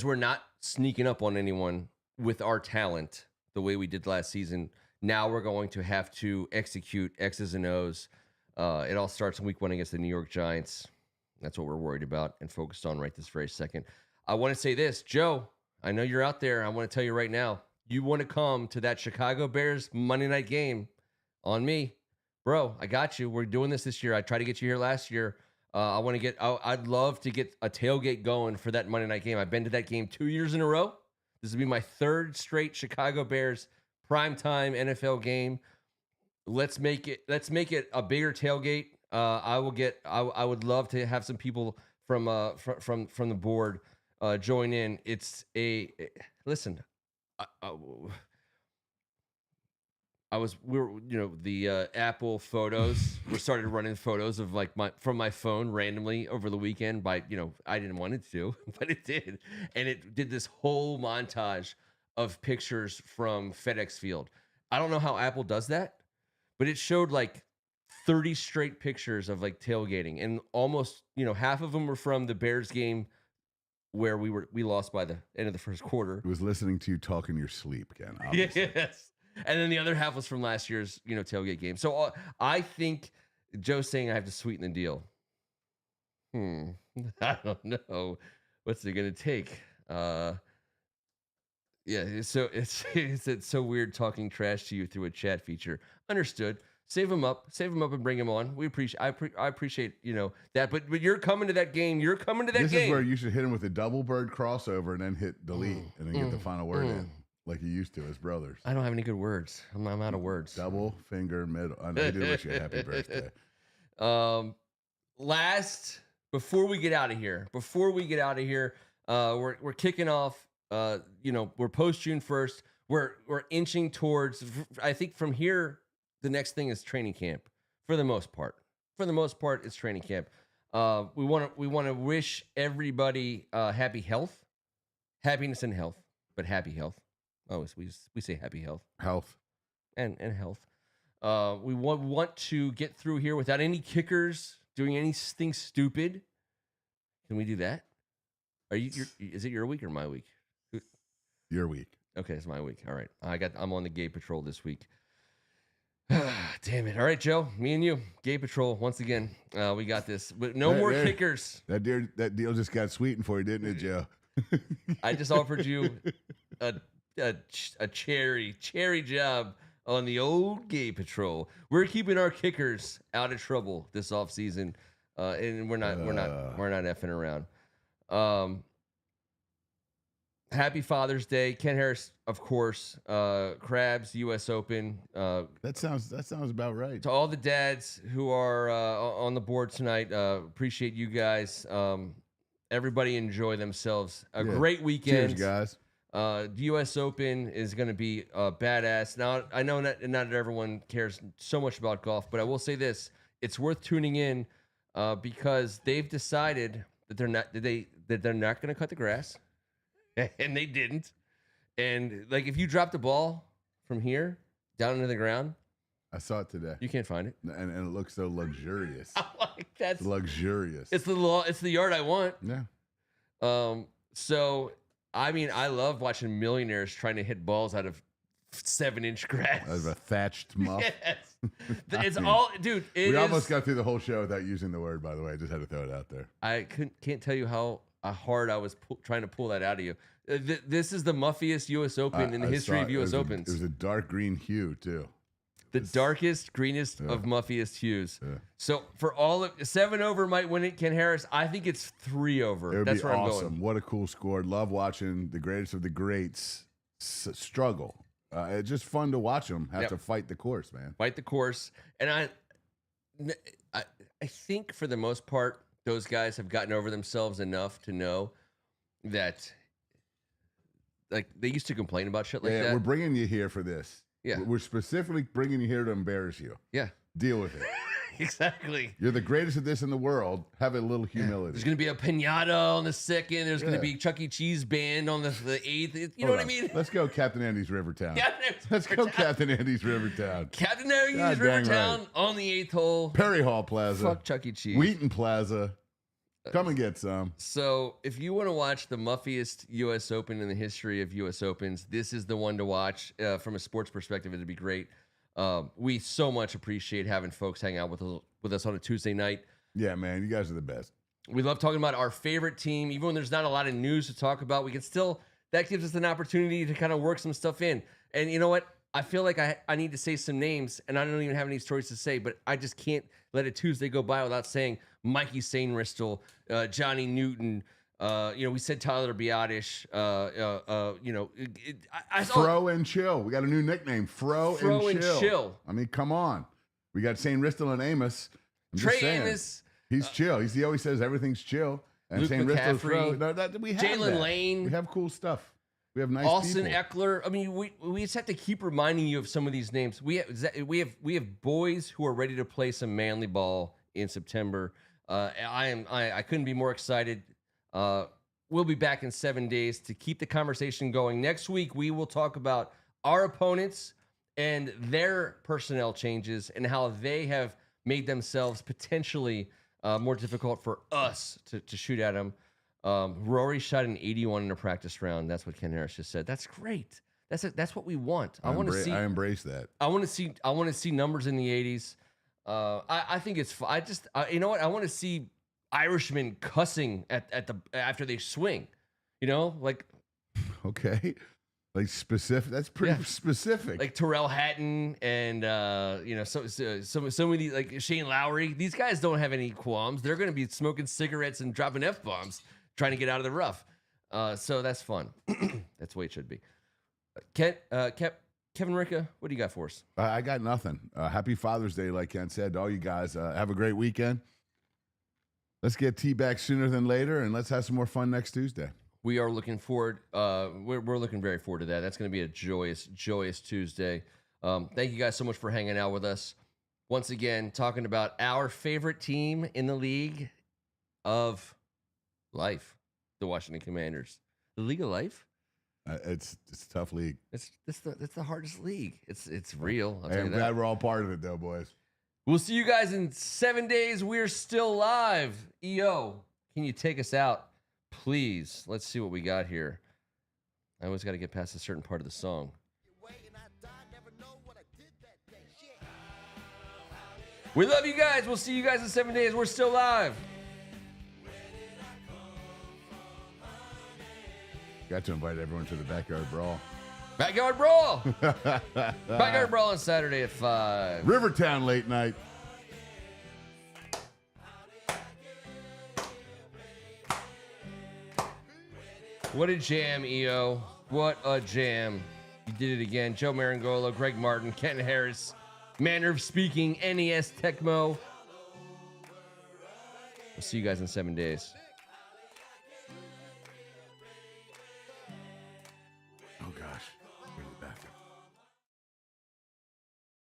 we're not sneaking up on anyone with our talent the way we did last season, now we're going to have to execute X's and O's. It all starts in week 1 against the New York Giants. That's what we're worried about and focused on right this very second. I want to say this, Joe, I know you're out there. I want to tell you right now, you want to come to that Chicago Bears Monday night game on me, bro. I got you. We're doing this year. I tried to get you here last year. I'd love to get a tailgate going for that Monday night game. I've been to that game 2 years in a row. This will be my 3rd straight Chicago Bears primetime NFL game. Let's make it a bigger tailgate. I would love to have some people from the board join in. Listen. The Apple photos. We started running photos of from my phone randomly over the weekend. I didn't want it to, but it did, and it did this whole montage of pictures from FedEx Field. I don't know how Apple does that, but it showed 30 straight pictures of like tailgating, and almost, half of them were from the Bears game where we lost by the end of the first quarter. It was listening to you talk in your sleep, Ken. Obviously. Yes. And then the other half was from last year's, tailgate game. So I think Joe's saying I have to sweeten the deal. I don't know. What's it going to take? Yeah. So it's so weird talking trash to you through a chat feature. Understood. Save them up and bring them on. I appreciate, that, but you're coming to that game. This is where you should hit him with a double bird crossover and then hit delete and then get the final word in. Like you used to as brothers. I don't have any good words. I'm out of words. Double finger middle. I do wish you a happy birthday. Before we get out of here, we're kicking off. We're post June 1st. We're inching towards. I think from here, the next thing is training camp. For the most part, it's training camp. We want to wish everybody happy health, happiness and health, but happy health. Oh, we say happy health. Health. And health. We want to get through here without any kickers doing anything stupid. Can we do that? Is it your week or my week? Your week. Okay, it's my week. All right. I'm on the gay patrol this week. Damn it. All right, Joe. Me and you. Gay patrol once again. We got this. But no more kickers. That deal just got sweetened for you, didn't it, Joe? I just offered you a cherry job on the old gay patrol. We're keeping our kickers out of trouble this offseason, and we're not effing around. Happy Father's Day, Ken Harris, of course. Krabs, U.S. Open. That sounds about right. To all the dads who are on the board tonight, appreciate you guys. Everybody enjoy themselves. Great weekend. Cheers, guys. The U.S. Open is going to be badass. Now, I know not everyone cares so much about golf, but I will say this: it's worth tuning in because they've decided that they're not going to cut the grass, and they didn't. And like, if you drop the ball from here down into the ground, I saw it today. You can't find it, and it looks so luxurious. That's luxurious. It's the yard I want. Yeah. So. I mean, I love watching millionaires trying to hit balls out of 7-inch grass. Out of a thatched muff. Yes. We almost got through the whole show without using the word, by the way. I just had to throw it out there. I can't tell you how hard I was trying to pull that out of you. This is the muffiest U.S. Open in the history of U.S. Opens. It was a dark green hue, too. The darkest, greenest of muffiest hues. Yeah. So for all of 7 over might win it, Ken Harris. I think it's 3 over. It would That's be where awesome. I'm going. What a cool score. Love watching the greatest of the greats struggle. It's just fun to watch them have to fight the course, man. Fight the course. And I think for the most part, those guys have gotten over themselves enough to know that, like, they used to complain about shit like that. We're bringing you here for this. Yeah. We're specifically bringing you here to embarrass you. Yeah. Deal with it. Exactly. You're the greatest of this in the world. Have a little humility. There's going to be a pinata on the 2nd. There's going to be Chuck E. Cheese band on the 8th. You know what I mean? Let's go Captain Andy's Rivertown. Let's go Captain Andy's Rivertown. Captain Andy's Rivertown on the 8th hole. Perry Hall Plaza. Fuck Chuck E. Cheese. Wheaton Plaza. Come and get some. So if you want to watch the muffiest U.S. Open in the history of U.S. Opens, this is the one to watch. From a sports perspective, it'd be great. We so much appreciate having folks hang out with us on a Tuesday night. Yeah, man, you guys are the best. We love talking about our favorite team. Even when there's not a lot of news to talk about, we can still, that gives us an opportunity to kind of work some stuff in. And you know what? I feel like I need to say some names, and I don't even have any stories to say, but I just can't let a Tuesday go by without saying Mikey Sainristil, Johnny Newton. We said Tyler Biadish. Fro and Chill. We got a new nickname, Fro and Chill. I mean, come on. We got Sainristil and Amos. Trey Amos. He's chill. He always says everything's chill. And Luke Sainristil's McCaffrey. we have Jalen Lane. We have cool stuff. We have nice Austin people. Eckler. I mean, we just have to keep reminding you of some of these names. We have boys who are ready to play some manly ball in September. I couldn't be more excited. We'll be back in 7 days to keep the conversation going. Next week, we will talk about our opponents and their personnel changes and how they have made themselves potentially more difficult for us to shoot at them. Rory shot an 81 in a practice round. That's what Ken Harris just said. That's great. That's what we want. I want to see. I embrace that. I want to see numbers in the 80s. I think it's. You know what? I want to see Irishmen cussing at the after they swing. You know, like. Okay. Like specific. That's pretty specific. Like Terrell Hatton and some of these, like Shane Lowry. These guys don't have any qualms. They're going to be smoking cigarettes and dropping F-bombs, trying to get out of the rough. So that's fun. That's the way it should be. Kevin Ricca, what do you got for us? I got nothing. Happy Father's Day, like Ken said to all you guys. Have a great weekend. Let's get T back sooner than later, and let's have some more fun next Tuesday. We are looking forward. We're looking very forward to that. That's going to be a joyous Tuesday. Thank you guys so much for hanging out with us. Once again, talking about our favorite team in the league of life, the Washington Commanders. The League of Life. It's a tough league. It's the hardest league. It's real. I'm glad we're all part of it, though, boys. We'll see you guys in 7 days. We're still live. EO, can you take us out? Please, let's see what we got here. I always got to get past a certain part of the song. We love you guys. We'll see you guys in 7 days. We're still live. Got to invite everyone to the Backyard Brawl. Backyard Brawl. Backyard Brawl on Saturday at 5. Rivertown late night. What a jam, EO. What a jam. You did it again. Joe Meringolo, Greg Martin, Ken Harris, Manner of Speaking, NES Tecmo. We'll see you guys in 7 days.